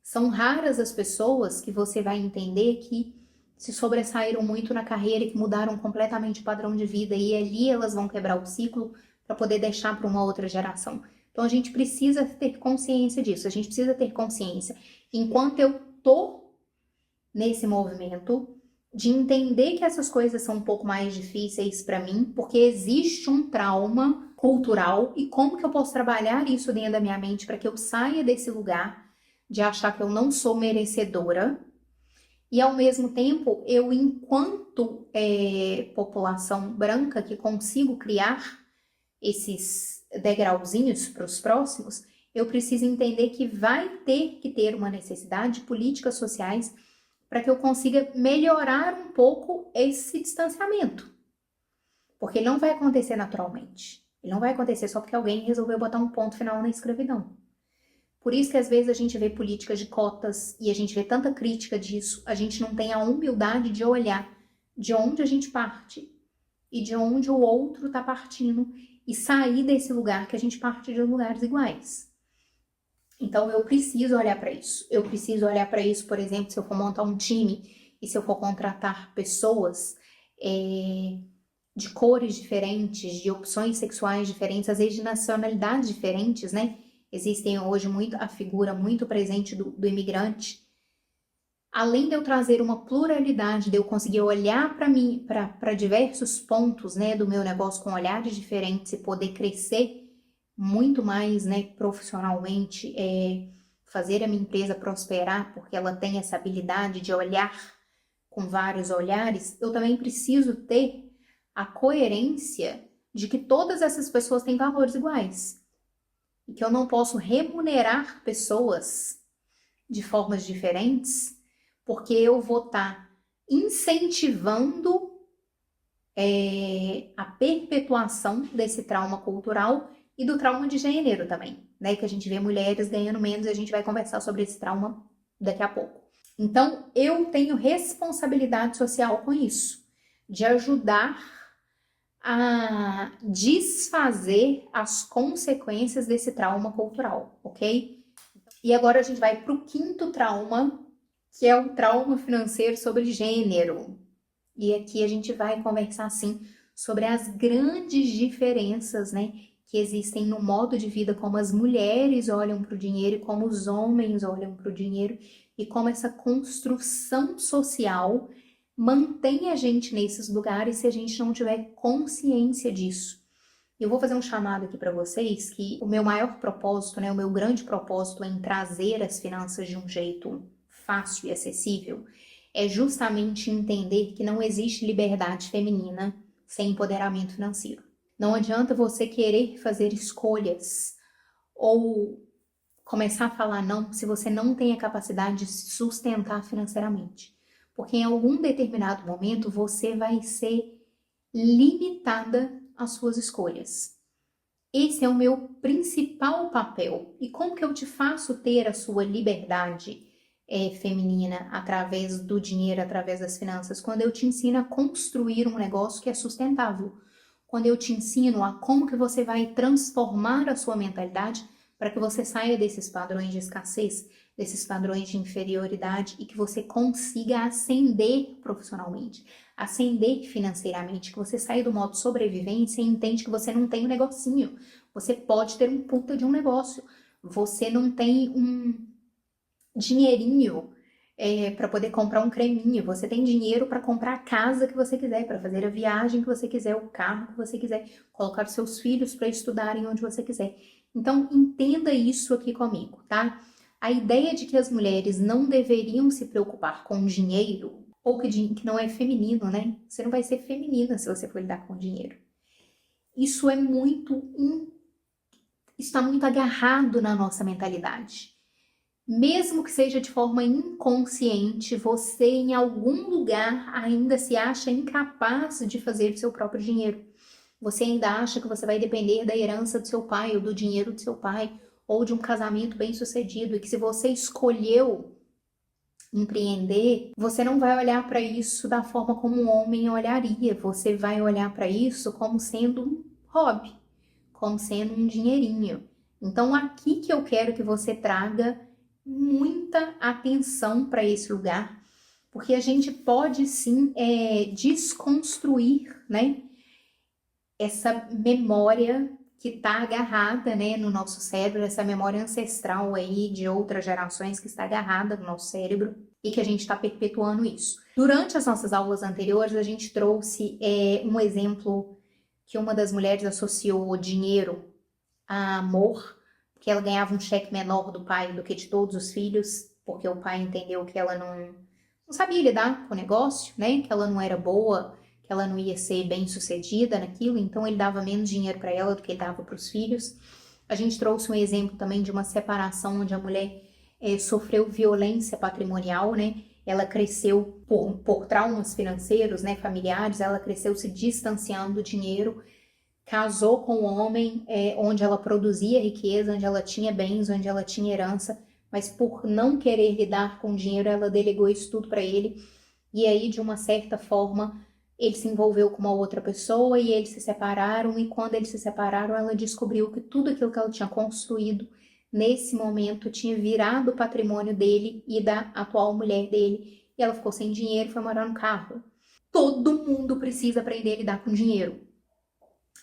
São raras as pessoas que você vai entender que se sobressaíram muito na carreira e que mudaram completamente o padrão de vida e ali elas vão quebrar o ciclo para poder deixar para uma outra geração. Então a gente precisa ter consciência disso, a gente precisa ter consciência, enquanto eu tô nesse movimento, de entender que essas coisas são um pouco mais difíceis para mim, porque existe um trauma cultural e como que eu posso trabalhar isso dentro da minha mente para que eu saia desse lugar de achar que eu não sou merecedora e ao mesmo tempo eu, enquanto população branca que consigo criar esses degrauzinhos para os próximos, eu preciso entender que vai ter que ter uma necessidade de políticas sociais para que eu consiga melhorar um pouco esse distanciamento. Porque ele não vai acontecer naturalmente. Ele não vai acontecer só porque alguém resolveu botar um ponto final na escravidão. Por isso que às vezes a gente vê políticas de cotas e a gente vê tanta crítica disso, a gente não tem a humildade de olhar de onde a gente parte e de onde o outro está partindo e sair desse lugar que a gente parte de lugares iguais. Então, eu preciso olhar para isso. Eu preciso olhar para isso, por exemplo, se eu for montar um time e se eu for contratar pessoas de cores diferentes, de opções sexuais diferentes, às vezes de nacionalidades diferentes, né? Existem hoje a figura muito presente do imigrante. Além de eu trazer uma pluralidade, de eu conseguir olhar para mim, para diversos pontos, né, do meu negócio com olhares diferentes e poder crescer muito mais, né, profissionalmente, fazer a minha empresa prosperar, porque ela tem essa habilidade de olhar com vários olhares, eu também preciso ter a coerência de que todas essas pessoas têm valores iguais. E que eu não posso remunerar pessoas de formas diferentes, porque eu vou estar incentivando a perpetuação desse trauma cultural e do trauma de gênero também, né? Que a gente vê mulheres ganhando menos e a gente vai conversar sobre esse trauma daqui a pouco. Então, eu tenho responsabilidade social com isso, de ajudar a desfazer as consequências desse trauma cultural, ok? E agora a gente vai para o quinto trauma, que é o trauma financeiro sobre gênero. E aqui a gente vai conversar, assim, sobre as grandes diferenças, né, que existem no modo de vida, como as mulheres olham para o dinheiro e como os homens olham para o dinheiro e como essa construção social mantém a gente nesses lugares se a gente não tiver consciência disso. Eu vou fazer um chamado aqui para vocês que o meu maior propósito, né, o meu grande propósito em trazer as finanças de um jeito fácil e acessível é justamente entender que não existe liberdade feminina sem empoderamento financeiro. Não adianta você querer fazer escolhas ou começar a falar não se você não tem a capacidade de se sustentar financeiramente. Porque em algum determinado momento você vai ser limitada às suas escolhas. Esse é o meu principal papel. E como que eu te faço ter a sua liberdade feminina através do dinheiro, através das finanças? Quando eu te ensino a construir um negócio que é sustentável. Quando eu te ensino a como que você vai transformar a sua mentalidade para que você saia desses padrões de escassez, desses padrões de inferioridade e que você consiga ascender profissionalmente, ascender financeiramente, que você saia do modo sobrevivência e entende que você não tem um negocinho. Você pode ter um puta de um negócio. Você não tem um dinheirinho para poder comprar um creminho. Você tem dinheiro para comprar a casa que você quiser, para fazer a viagem que você quiser, o carro que você quiser, colocar seus filhos para estudarem onde você quiser. Então, entenda isso aqui comigo, tá? A ideia de que as mulheres não deveriam se preocupar com dinheiro, ou que não é feminino, né? Você não vai ser feminina se você for lidar com dinheiro. Isso está muito agarrado na nossa mentalidade. Mesmo que seja de forma inconsciente, você em algum lugar ainda se acha incapaz de fazer o seu próprio dinheiro. Você ainda acha que você vai depender da herança do seu pai, ou do dinheiro do seu pai, ou de um casamento bem-sucedido, e que se você escolheu empreender, você não vai olhar para isso da forma como um homem olharia. Você vai olhar para isso como sendo um hobby, como sendo um dinheirinho. Então, aqui que eu quero que você traga muita atenção para esse lugar, porque a gente pode sim desconstruir, né, essa memória que está agarrada, né, no nosso cérebro, essa memória ancestral aí de outras gerações que está agarrada no nosso cérebro e que a gente está perpetuando isso. Durante as nossas aulas anteriores, a gente trouxe um exemplo que uma das mulheres associou dinheiro a amor, que ela ganhava um cheque menor do pai do que de todos os filhos, porque o pai entendeu que ela não sabia lidar com o negócio, né? Que ela não era boa, que ela não ia ser bem sucedida naquilo, então ele dava menos dinheiro para ela do que ele dava para os filhos. A gente trouxe um exemplo também de uma separação onde a mulher sofreu violência patrimonial, né? Ela cresceu por traumas financeiros, né, familiares, ela cresceu se distanciando do dinheiro, casou com um homem onde ela produzia riqueza, onde ela tinha bens, onde ela tinha herança, mas por não querer lidar com dinheiro, ela delegou isso tudo para ele. E aí, de uma certa forma, ele se envolveu com uma outra pessoa e eles se separaram. E quando eles se separaram, ela descobriu que tudo aquilo que ela tinha construído nesse momento tinha virado o patrimônio dele e da atual mulher dele. E ela ficou sem dinheiro e foi morar no carro. Todo mundo precisa aprender a lidar com dinheiro.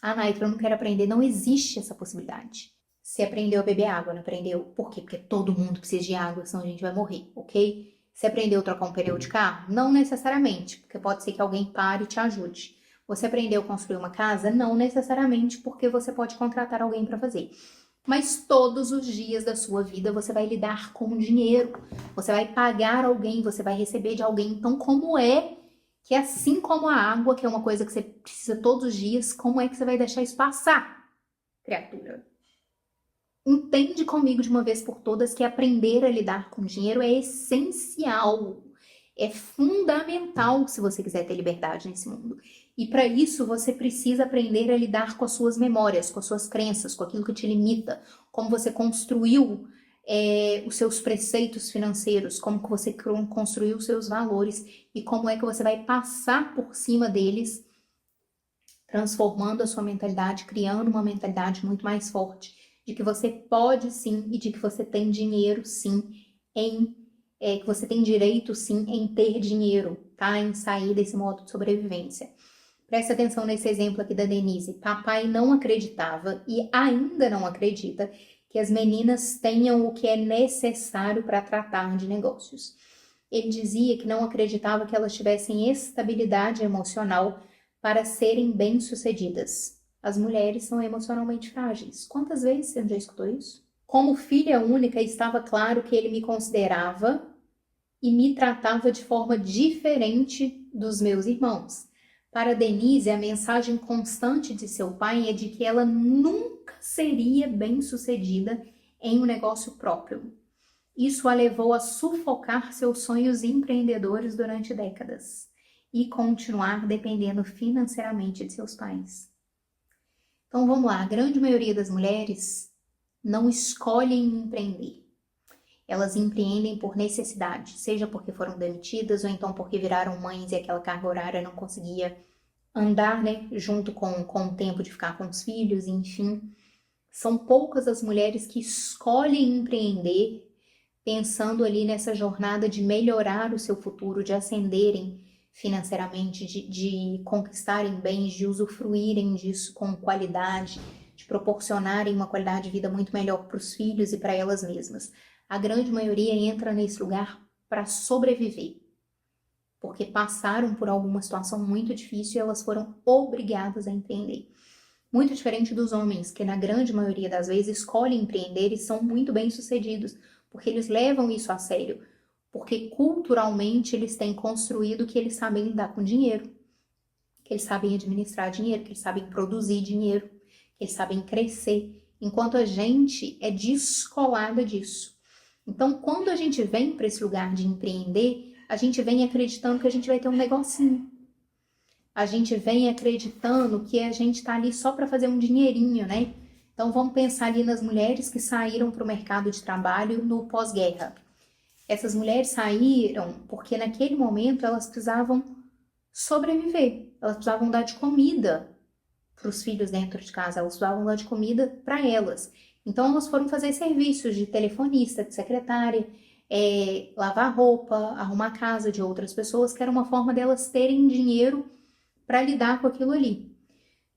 Ah, Naitra, eu não quero aprender. Não existe essa possibilidade. Você aprendeu a beber água, não aprendeu? Por quê? Porque todo mundo precisa de água, senão a gente vai morrer, ok? Você aprendeu a trocar um pneu de carro? Não necessariamente, porque pode ser que alguém pare e te ajude. Você aprendeu a construir uma casa? Não necessariamente, porque você pode contratar alguém para fazer. Mas todos os dias da sua vida você vai lidar com dinheiro. Você vai pagar alguém, você vai receber de alguém. Então, como é que assim como a água, que é uma coisa que você precisa todos os dias, como é que você vai deixar isso passar, criatura? Entende comigo de uma vez por todas que aprender a lidar com dinheiro é essencial, é fundamental se você quiser ter liberdade nesse mundo. E para isso você precisa aprender a lidar com as suas memórias, com as suas crenças, com aquilo que te limita, como você construiu os seus preceitos financeiros, como que você construiu os seus valores e como é que você vai passar por cima deles, transformando a sua mentalidade, criando uma mentalidade muito mais forte, de que você pode sim e de que você tem dinheiro sim, que você tem direito sim em ter dinheiro, tá? Em sair desse modo de sobrevivência. Presta atenção nesse exemplo aqui da Denise. Papai não acreditava e ainda não acredita que as meninas tenham o que é necessário para tratar de negócios. Ele dizia que não acreditava que elas tivessem estabilidade emocional para serem bem-sucedidas. As mulheres são emocionalmente frágeis. Quantas vezes você já escutou isso? Como filha única, estava claro que ele me considerava e me tratava de forma diferente dos meus irmãos. Para Denise, a mensagem constante de seu pai é de que ela nunca seria bem-sucedida em um negócio próprio. Isso a levou a sufocar seus sonhos empreendedores durante décadas. e continuar dependendo financeiramente de seus pais. Então vamos lá, a grande maioria das mulheres não escolhem empreender. Elas empreendem por necessidade, seja porque foram demitidas ou então porque viraram mães e aquela carga horária não conseguia andar, né, junto com o tempo de ficar com os filhos, enfim. São poucas as mulheres que escolhem empreender pensando ali nessa jornada de melhorar o seu futuro, de ascenderem financeiramente, de conquistarem bens, de usufruírem disso com qualidade, de proporcionarem uma qualidade de vida muito melhor para os filhos e para elas mesmas. A grande maioria entra nesse lugar para sobreviver, porque passaram por alguma situação muito difícil e elas foram obrigadas a empreender. Muito diferente dos homens, que na grande maioria das vezes escolhem empreender e são muito bem-sucedidos, porque eles levam isso a sério, porque culturalmente eles têm construído que eles sabem lidar com dinheiro, que eles sabem administrar dinheiro, que eles sabem produzir dinheiro, que eles sabem crescer, enquanto a gente é descolada disso. Então, quando a gente vem para esse lugar de empreender, a gente vem acreditando que a gente vai ter um negocinho. A gente vem acreditando que a gente está ali só para fazer um dinheirinho, né? Então, vamos pensar ali nas mulheres que saíram para o mercado de trabalho no pós-guerra. Essas mulheres saíram porque naquele momento elas precisavam sobreviver. Elas precisavam dar de comida para os filhos dentro de casa. Elas precisavam dar de comida para elas. Então, elas foram fazer serviços de telefonista, de secretária, lavar roupa, arrumar a casa de outras pessoas, que era uma forma delas terem dinheiro para lidar com aquilo ali.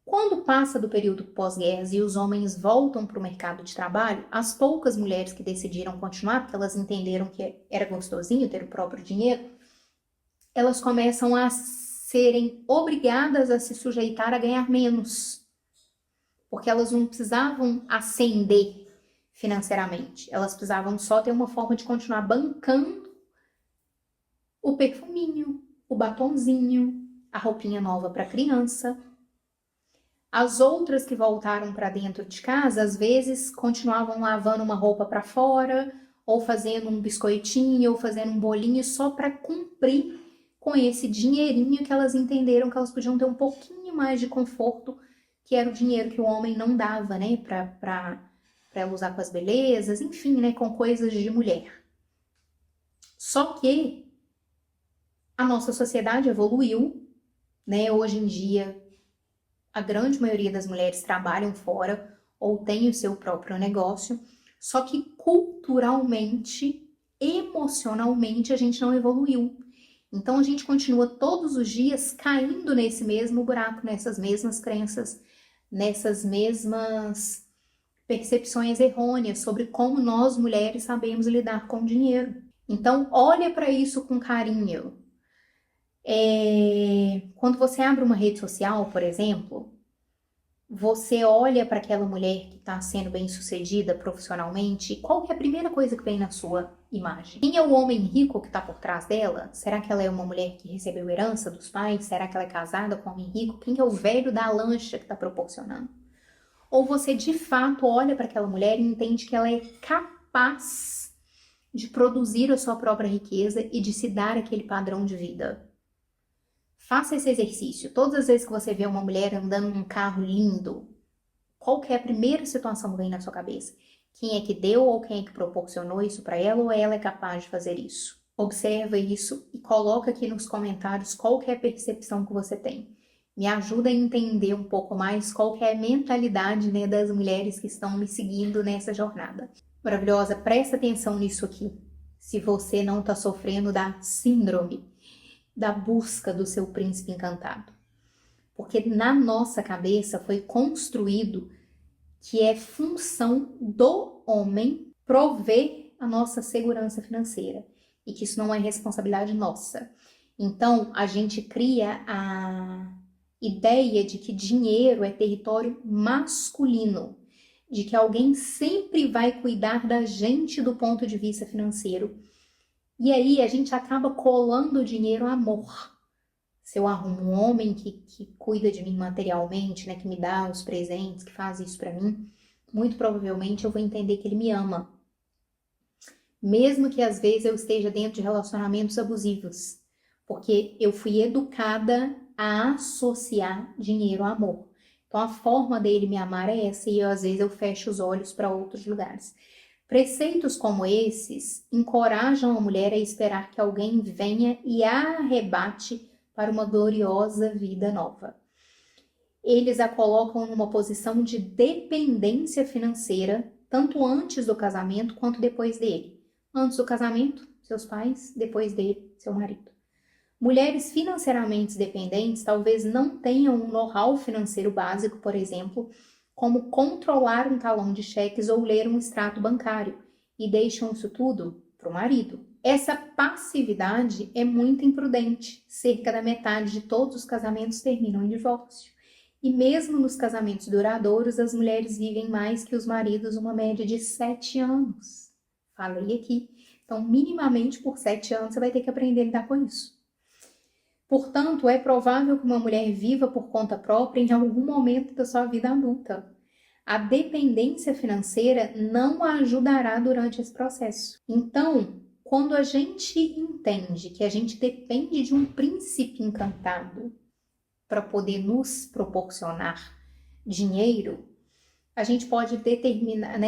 Quando passa do período pós-guerras e os homens voltam para o mercado de trabalho, as poucas mulheres que decidiram continuar, porque elas entenderam que era gostosinho ter o próprio dinheiro, elas começam a serem obrigadas a se sujeitar a ganhar menos, porque elas não precisavam ascender financeiramente, elas precisavam só ter uma forma de continuar bancando o perfuminho, o batonzinho, a roupinha nova para a criança. As outras que voltaram para dentro de casa, às vezes continuavam lavando uma roupa para fora, ou fazendo um biscoitinho, ou fazendo um bolinho só para cumprir com esse dinheirinho que elas entenderam que elas podiam ter um pouquinho mais de conforto, que era o dinheiro que o homem não dava, né, para ela usar com as belezas, enfim, né, com coisas de mulher. Só que a nossa sociedade evoluiu, né, hoje em dia a grande maioria das mulheres trabalham fora ou tem o seu próprio negócio, só que culturalmente, emocionalmente, a gente não evoluiu. Então, a gente continua todos os dias caindo nesse mesmo buraco, nessas mesmas crenças, nessas mesmas percepções errôneas sobre como nós, mulheres, sabemos lidar com o dinheiro. Então, olha para isso com carinho. Quando você abre uma rede social, por exemplo, você olha para aquela mulher que está sendo bem-sucedida profissionalmente, qual que é a primeira coisa que vem na sua imagem? Quem é o homem rico que está por trás dela? Será que ela é uma mulher que recebeu herança dos pais? Será que ela é casada com um homem rico? Quem é o velho da lancha que está proporcionando? Ou você, de fato, olha para aquela mulher e entende que ela é capaz de produzir a sua própria riqueza e de se dar aquele padrão de vida? Faça esse exercício. Todas as vezes que você vê uma mulher andando num carro lindo, qual que é a primeira situação que vem na sua cabeça? Quem é que deu ou quem é que proporcionou isso para ela ou ela é capaz de fazer isso? Observa isso e coloca aqui nos comentários qual que é a percepção que você tem. Me ajuda a entender um pouco mais qual que é a mentalidade, né, das mulheres que estão me seguindo nessa jornada. Maravilhosa, presta atenção nisso aqui. Se você não está sofrendo da síndrome da busca do seu príncipe encantado. Porque na nossa cabeça foi construído que é função do homem prover a nossa segurança financeira e que isso não é responsabilidade nossa. Então, a gente cria a ideia de que dinheiro é território masculino, de que alguém sempre vai cuidar da gente do ponto de vista financeiro. E aí a gente acaba colando o dinheiro a amor. Se eu arrumo um homem que cuida de mim materialmente, né, que me dá os presentes, que faz isso pra mim, muito provavelmente eu vou entender que ele me ama. Mesmo que às vezes eu esteja dentro de relacionamentos abusivos. porque eu fui educada a associar dinheiro ao amor. Então a forma dele me amar é essa e às vezes eu fecho os olhos para outros lugares. Preceitos como esses encorajam a mulher a esperar que alguém venha e a arrebate para uma gloriosa vida nova. Eles a colocam numa posição de dependência financeira, tanto antes do casamento quanto depois dele. Antes do casamento, seus pais, depois dele, seu marido. Mulheres financeiramente dependentes talvez não tenham um know-how financeiro básico, por exemplo, como controlar um talão de cheques ou ler um extrato bancário, e deixam isso tudo para o marido. Essa passividade é muito imprudente. Cerca da metade de todos os casamentos terminam em divórcio. E mesmo nos casamentos duradouros, as mulheres vivem mais que os maridos, uma média de 7 anos. Falei aqui. Então, minimamente por 7 anos, você vai ter que aprender a lidar com isso. Portanto, é provável que uma mulher viva por conta própria em algum momento da sua vida adulta. A dependência financeira não a ajudará durante esse processo. Então, quando a gente entende que a gente depende de um príncipe encantado para poder nos proporcionar dinheiro, a gente pode determinar,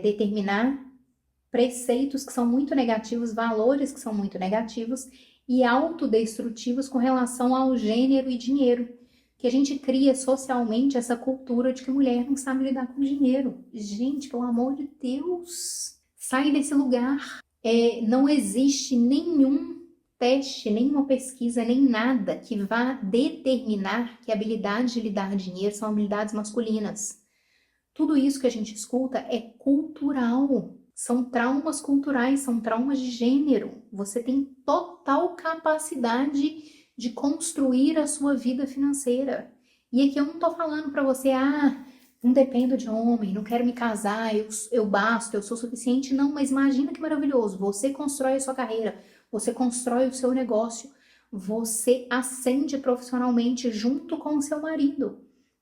determinar preceitos que são muito negativos, valores que são muito negativos e autodestrutivos com relação ao gênero e dinheiro, que a gente cria socialmente essa cultura de que mulher não sabe lidar com dinheiro. Gente, pelo amor de Deus, sai desse lugar. Não existe nenhum teste, nenhuma pesquisa, nem nada que vá determinar que a habilidade de lidar com dinheiro são habilidades masculinas. Tudo isso que a gente escuta é cultural. São traumas culturais, são traumas de gênero. Você tem total capacidade de construir a sua vida financeira. E aqui eu não tô falando para você, não dependo de homem, não quero me casar, eu basto, eu sou suficiente. Não, mas imagina que maravilhoso. Você constrói a sua carreira, você constrói o seu negócio, você ascende profissionalmente junto com o seu marido.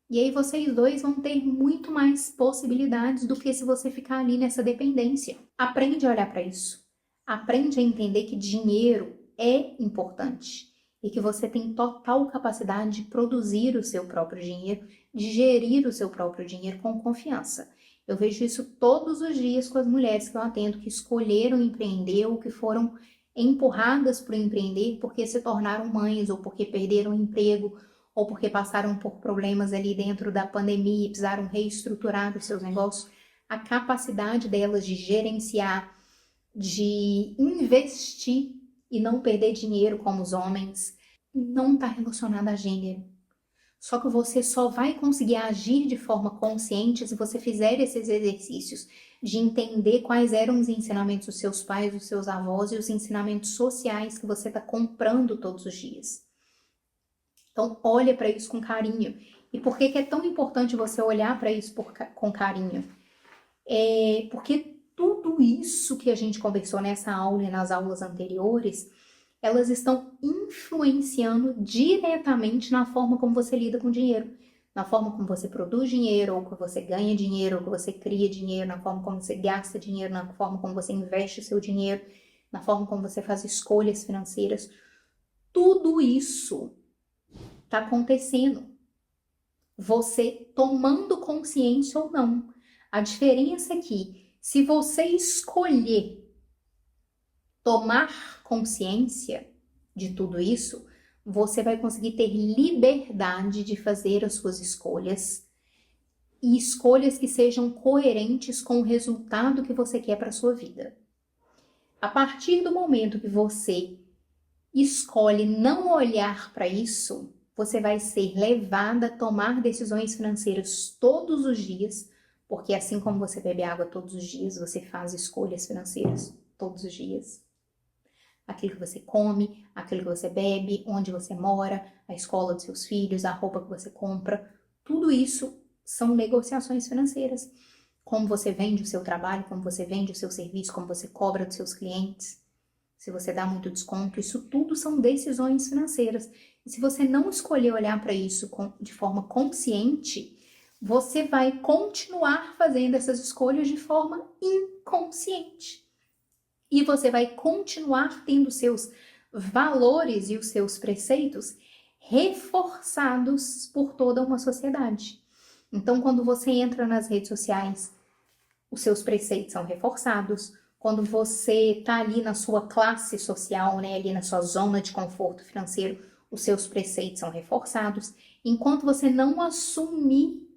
E aí vocês dois vão ter muito mais possibilidades do que se você ficar ali nessa dependência. Aprende a olhar para isso. Aprende a entender que dinheiro é importante e que você tem total capacidade de produzir o seu próprio dinheiro, de gerir o seu próprio dinheiro com confiança. Eu vejo isso todos os dias com as mulheres que eu atendo que escolheram empreender ou que foram empurradas para empreender porque se tornaram mães ou porque perderam o emprego ou porque passaram por problemas ali dentro da pandemia e precisaram reestruturar os seus negócios. A capacidade delas de gerenciar, de investir e não perder dinheiro como os homens, não está relacionada a gênero. Só que você só vai conseguir agir de forma consciente se você fizer esses exercícios de entender quais eram os ensinamentos dos seus pais, dos seus avós e os ensinamentos sociais que você está comprando todos os dias. Então, olha para isso com carinho. E por que é tão importante você olhar para isso com carinho? Porque tudo isso que a gente conversou nessa aula e nas aulas anteriores, elas estão influenciando diretamente na forma como você lida com dinheiro, na forma como você produz dinheiro, ou que você ganha dinheiro, ou que você cria dinheiro, na forma como você gasta dinheiro, na forma como você investe o seu dinheiro, na forma como você faz escolhas financeiras. Tudo isso está acontecendo. Você tomando consciência ou não. A diferença é que se você escolher tomar consciência de tudo isso, você vai conseguir ter liberdade de fazer as suas escolhas e escolhas que sejam coerentes com o resultado que você quer para a sua vida. A partir do momento que você escolhe não olhar para isso, você vai ser levada a tomar decisões financeiras todos os dias, porque assim como você bebe água todos os dias, você faz escolhas financeiras todos os dias. Aquilo que você come, aquilo que você bebe, onde você mora, a escola dos seus filhos, a roupa que você compra, tudo isso são negociações financeiras. Como você vende o seu trabalho, como você vende o seu serviço, como você cobra dos seus clientes, se você dá muito desconto, isso tudo são decisões financeiras. E se você não escolher olhar para isso de forma consciente, você vai continuar fazendo essas escolhas de forma inconsciente. E você vai continuar tendo seus valores e os seus preceitos reforçados por toda uma sociedade. Então, quando você entra nas redes sociais, os seus preceitos são reforçados. Quando você está ali na sua classe social, né, ali na sua zona de conforto financeiro, os seus preceitos são reforçados. Enquanto você não assumir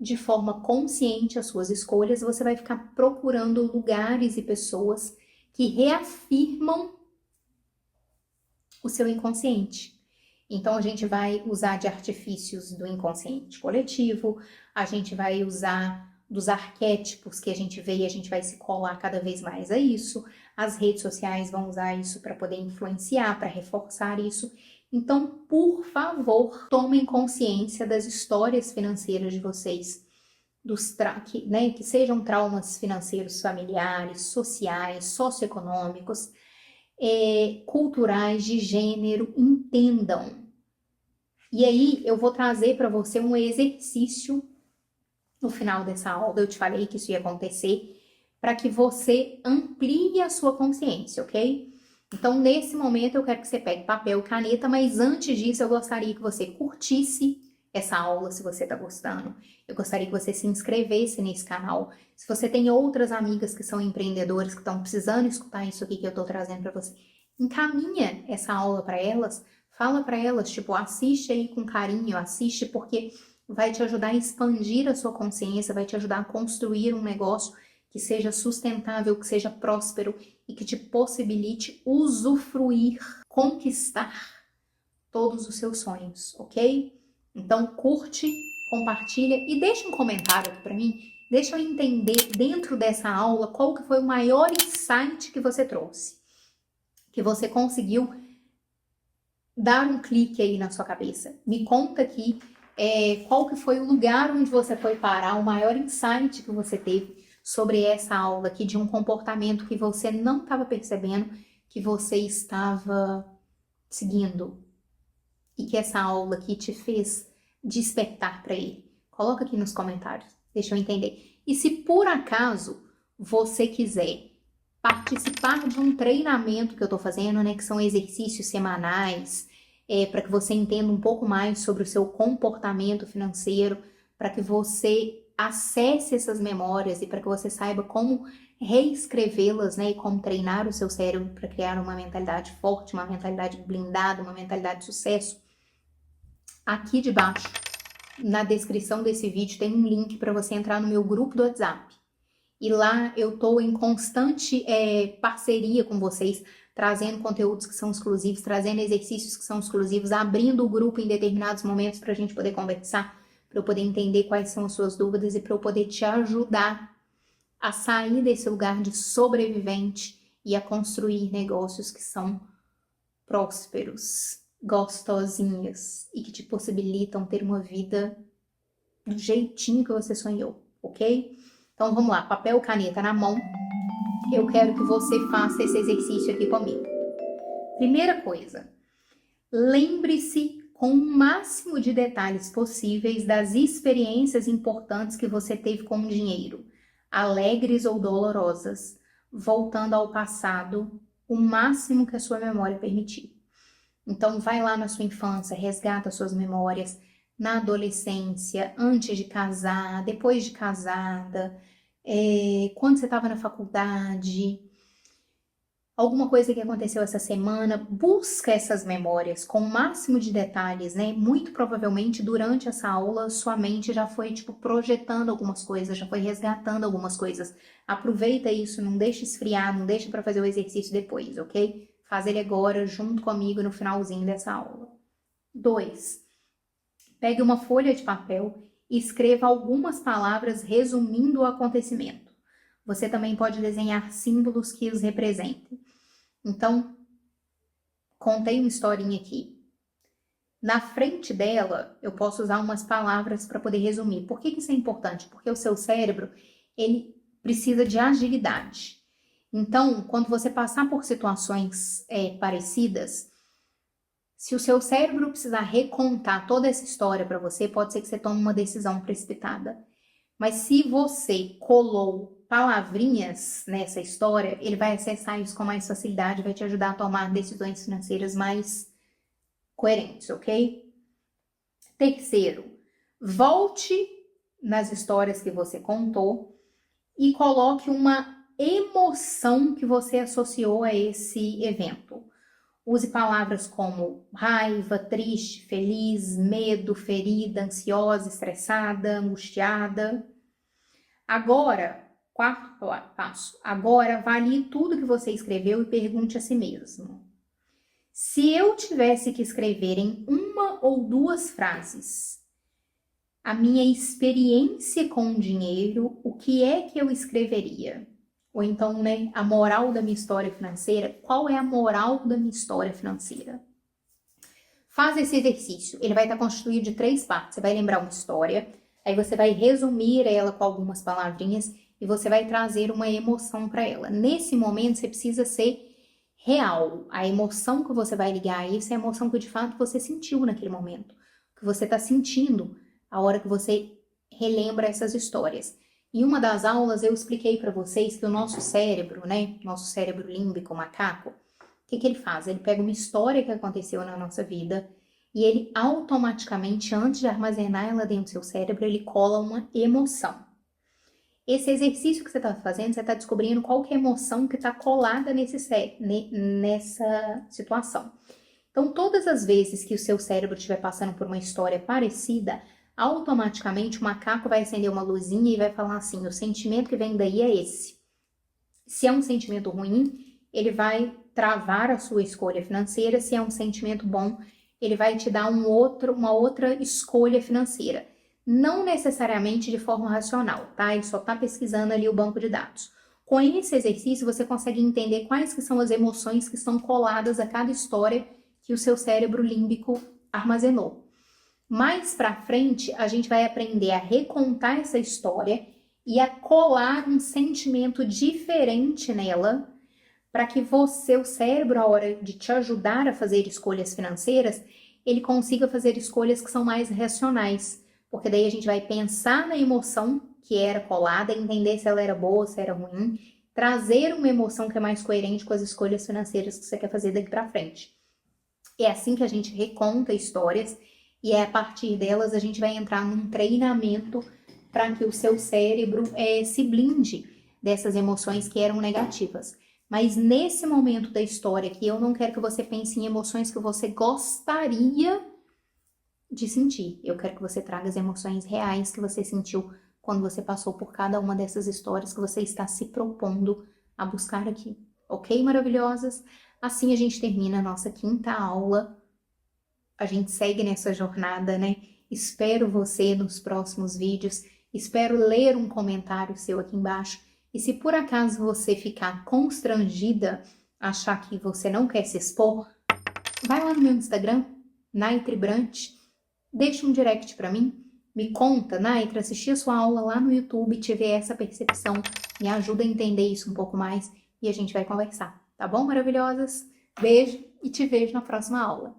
de forma consciente as suas escolhas, você vai ficar procurando lugares e pessoas que reafirmam o seu inconsciente. Então, a gente vai usar de artifícios do inconsciente coletivo, a gente vai usar dos arquétipos que a gente vê e a gente vai se colar cada vez mais a isso. As redes sociais vão usar isso para poder influenciar, para reforçar isso. Então, por favor, tomem consciência das histórias financeiras de vocês, que sejam traumas financeiros familiares, sociais, socioeconômicos, culturais, de gênero, entendam. E aí, eu vou trazer para você um exercício no final dessa aula. Eu te falei que isso ia acontecer para que você amplie a sua consciência, ok? Então, nesse momento, eu quero que você pegue papel e caneta, mas antes disso, eu gostaria que você curtisse essa aula, se você está gostando. Eu gostaria que você se inscrevesse nesse canal. Se você tem outras amigas que são empreendedoras, que estão precisando escutar isso aqui que eu estou trazendo para você, encaminha essa aula para elas, fala para elas, tipo, assiste aí com carinho, assiste porque vai te ajudar a expandir a sua consciência, vai te ajudar a construir um negócio que seja sustentável, que seja próspero e que te possibilite usufruir, conquistar todos os seus sonhos, ok? Então curte, compartilha e deixa um comentário aqui para mim, deixa eu entender dentro dessa aula qual que foi o maior insight que você trouxe, que você conseguiu dar um clique aí na sua cabeça. Me conta aqui qual que foi o lugar onde você foi parar, o maior insight que você teve sobre essa aula aqui de um comportamento que você não estava percebendo, que você estava seguindo e que essa aula aqui te fez despertar para ele. Coloca aqui nos comentários, deixa eu entender. E se por acaso você quiser participar de um treinamento que eu estou fazendo, né, que são exercícios semanais, para que você entenda um pouco mais sobre o seu comportamento financeiro, para que você acesse essas memórias e para que você saiba como reescrevê-las, né, e como treinar o seu cérebro para criar uma mentalidade forte, uma mentalidade blindada, uma mentalidade de sucesso. Aqui debaixo, na descrição desse vídeo, tem um link para você entrar no meu grupo do WhatsApp. E lá eu estou em constante parceria com vocês, trazendo conteúdos que são exclusivos, trazendo exercícios que são exclusivos, abrindo o grupo em determinados momentos para a gente poder conversar, para eu poder entender quais são as suas dúvidas e para eu poder te ajudar a sair desse lugar de sobrevivente e a construir negócios que são prósperos, gostosinhos e que te possibilitam ter uma vida do jeitinho que você sonhou, ok? Então vamos lá, papel, caneta na mão. Eu quero que você faça esse exercício aqui comigo. Primeira coisa, lembre-se com o máximo de detalhes possíveis das experiências importantes que você teve com o dinheiro, alegres ou dolorosas, voltando ao passado o máximo que a sua memória permitir. Então vai lá na sua infância, resgata suas memórias, na adolescência, antes de casar, depois de casada, quando você estava na faculdade, alguma coisa que aconteceu essa semana, busca essas memórias com o máximo de detalhes, né? Muito provavelmente durante essa aula sua mente já foi projetando algumas coisas, já foi resgatando algumas coisas. Aproveita isso, não deixa esfriar, não deixa para fazer o exercício depois, ok? Faz ele agora junto comigo no finalzinho dessa aula. 2. Pegue uma folha de papel e escreva algumas palavras resumindo o acontecimento. Você também pode desenhar símbolos que os representem. Então, contei uma historinha aqui. Na frente dela, eu posso usar umas palavras para poder resumir. Por que isso é importante? Porque o seu cérebro, ele precisa de agilidade. Então, quando você passar por situações parecidas, se o seu cérebro precisar recontar toda essa história para você, pode ser que você tome uma decisão precipitada. Mas se você colou palavrinhas nessa história, ele vai acessar isso com mais facilidade, vai te ajudar a tomar decisões financeiras mais coerentes, ok? Terceiro, volte nas histórias que você contou e coloque uma emoção que você associou a esse evento. Use palavras como raiva, triste, feliz, medo, ferida, ansiosa, estressada, angustiada. Agora, quarto passo. Agora, avalie tudo que você escreveu e pergunte a si mesmo: se eu tivesse que escrever em uma ou duas frases a minha experiência com o dinheiro, o que é que eu escreveria? Ou então, né, a moral da minha história financeira. Qual é a moral da minha história financeira? Faz esse exercício. Ele vai estar constituído de 3 partes. Você vai lembrar uma história, aí você vai resumir ela com algumas palavrinhas e você vai trazer uma emoção para ela. Nesse momento, você precisa ser real. A emoção que você vai ligar a isso é a emoção que de fato você sentiu naquele momento, que você está sentindo a hora que você relembra essas histórias. Em uma das aulas eu expliquei para vocês que o nosso cérebro, né, nosso cérebro límbico, macaco, o que ele faz? Ele pega uma história que aconteceu na nossa vida e ele automaticamente, antes de armazenar ela dentro do seu cérebro, ele cola uma emoção. Esse exercício que você está fazendo, você está descobrindo qual que é a emoção que está colada nessa situação. Então, todas as vezes que o seu cérebro estiver passando por uma história parecida, automaticamente o macaco vai acender uma luzinha e vai falar assim: o sentimento que vem daí é esse. Se é um sentimento ruim, ele vai travar a sua escolha financeira. Se é um sentimento bom, ele vai te dar uma outra escolha financeira. Não necessariamente de forma racional, tá? Ele só está pesquisando ali o banco de dados. Com esse exercício, você consegue entender quais que são as emoções que estão coladas a cada história que o seu cérebro límbico armazenou. Mais para frente, a gente vai aprender a recontar essa história e a colar um sentimento diferente nela, para que você, o cérebro, a hora de te ajudar a fazer escolhas financeiras, ele consiga fazer escolhas que são mais racionais. Porque daí a gente vai pensar na emoção que era colada, entender se ela era boa, se era ruim, trazer uma emoção que é mais coerente com as escolhas financeiras que você quer fazer daqui para frente. É assim que a gente reconta histórias e a partir delas a gente vai entrar num treinamento para que o seu cérebro se blinde dessas emoções que eram negativas. Mas nesse momento da história aqui, eu não quero que você pense em emoções que você gostaria de sentir. Eu quero que você traga as emoções reais que você sentiu quando você passou por cada uma dessas histórias que você está se propondo a buscar aqui. Ok, maravilhosas? Assim a gente termina a nossa 5ª aula. A gente segue nessa jornada, né? Espero você nos próximos vídeos. Espero ler um comentário seu aqui embaixo. E se por acaso você ficar constrangida, achar que você não quer se expor, vai lá no meu Instagram, Naitri Brant, deixa um direct para mim. Me conta, Naitra, assisti a sua aula lá no YouTube, tive essa percepção, me ajuda a entender isso um pouco mais e a gente vai conversar, tá bom, maravilhosas? Beijo e te vejo na próxima aula.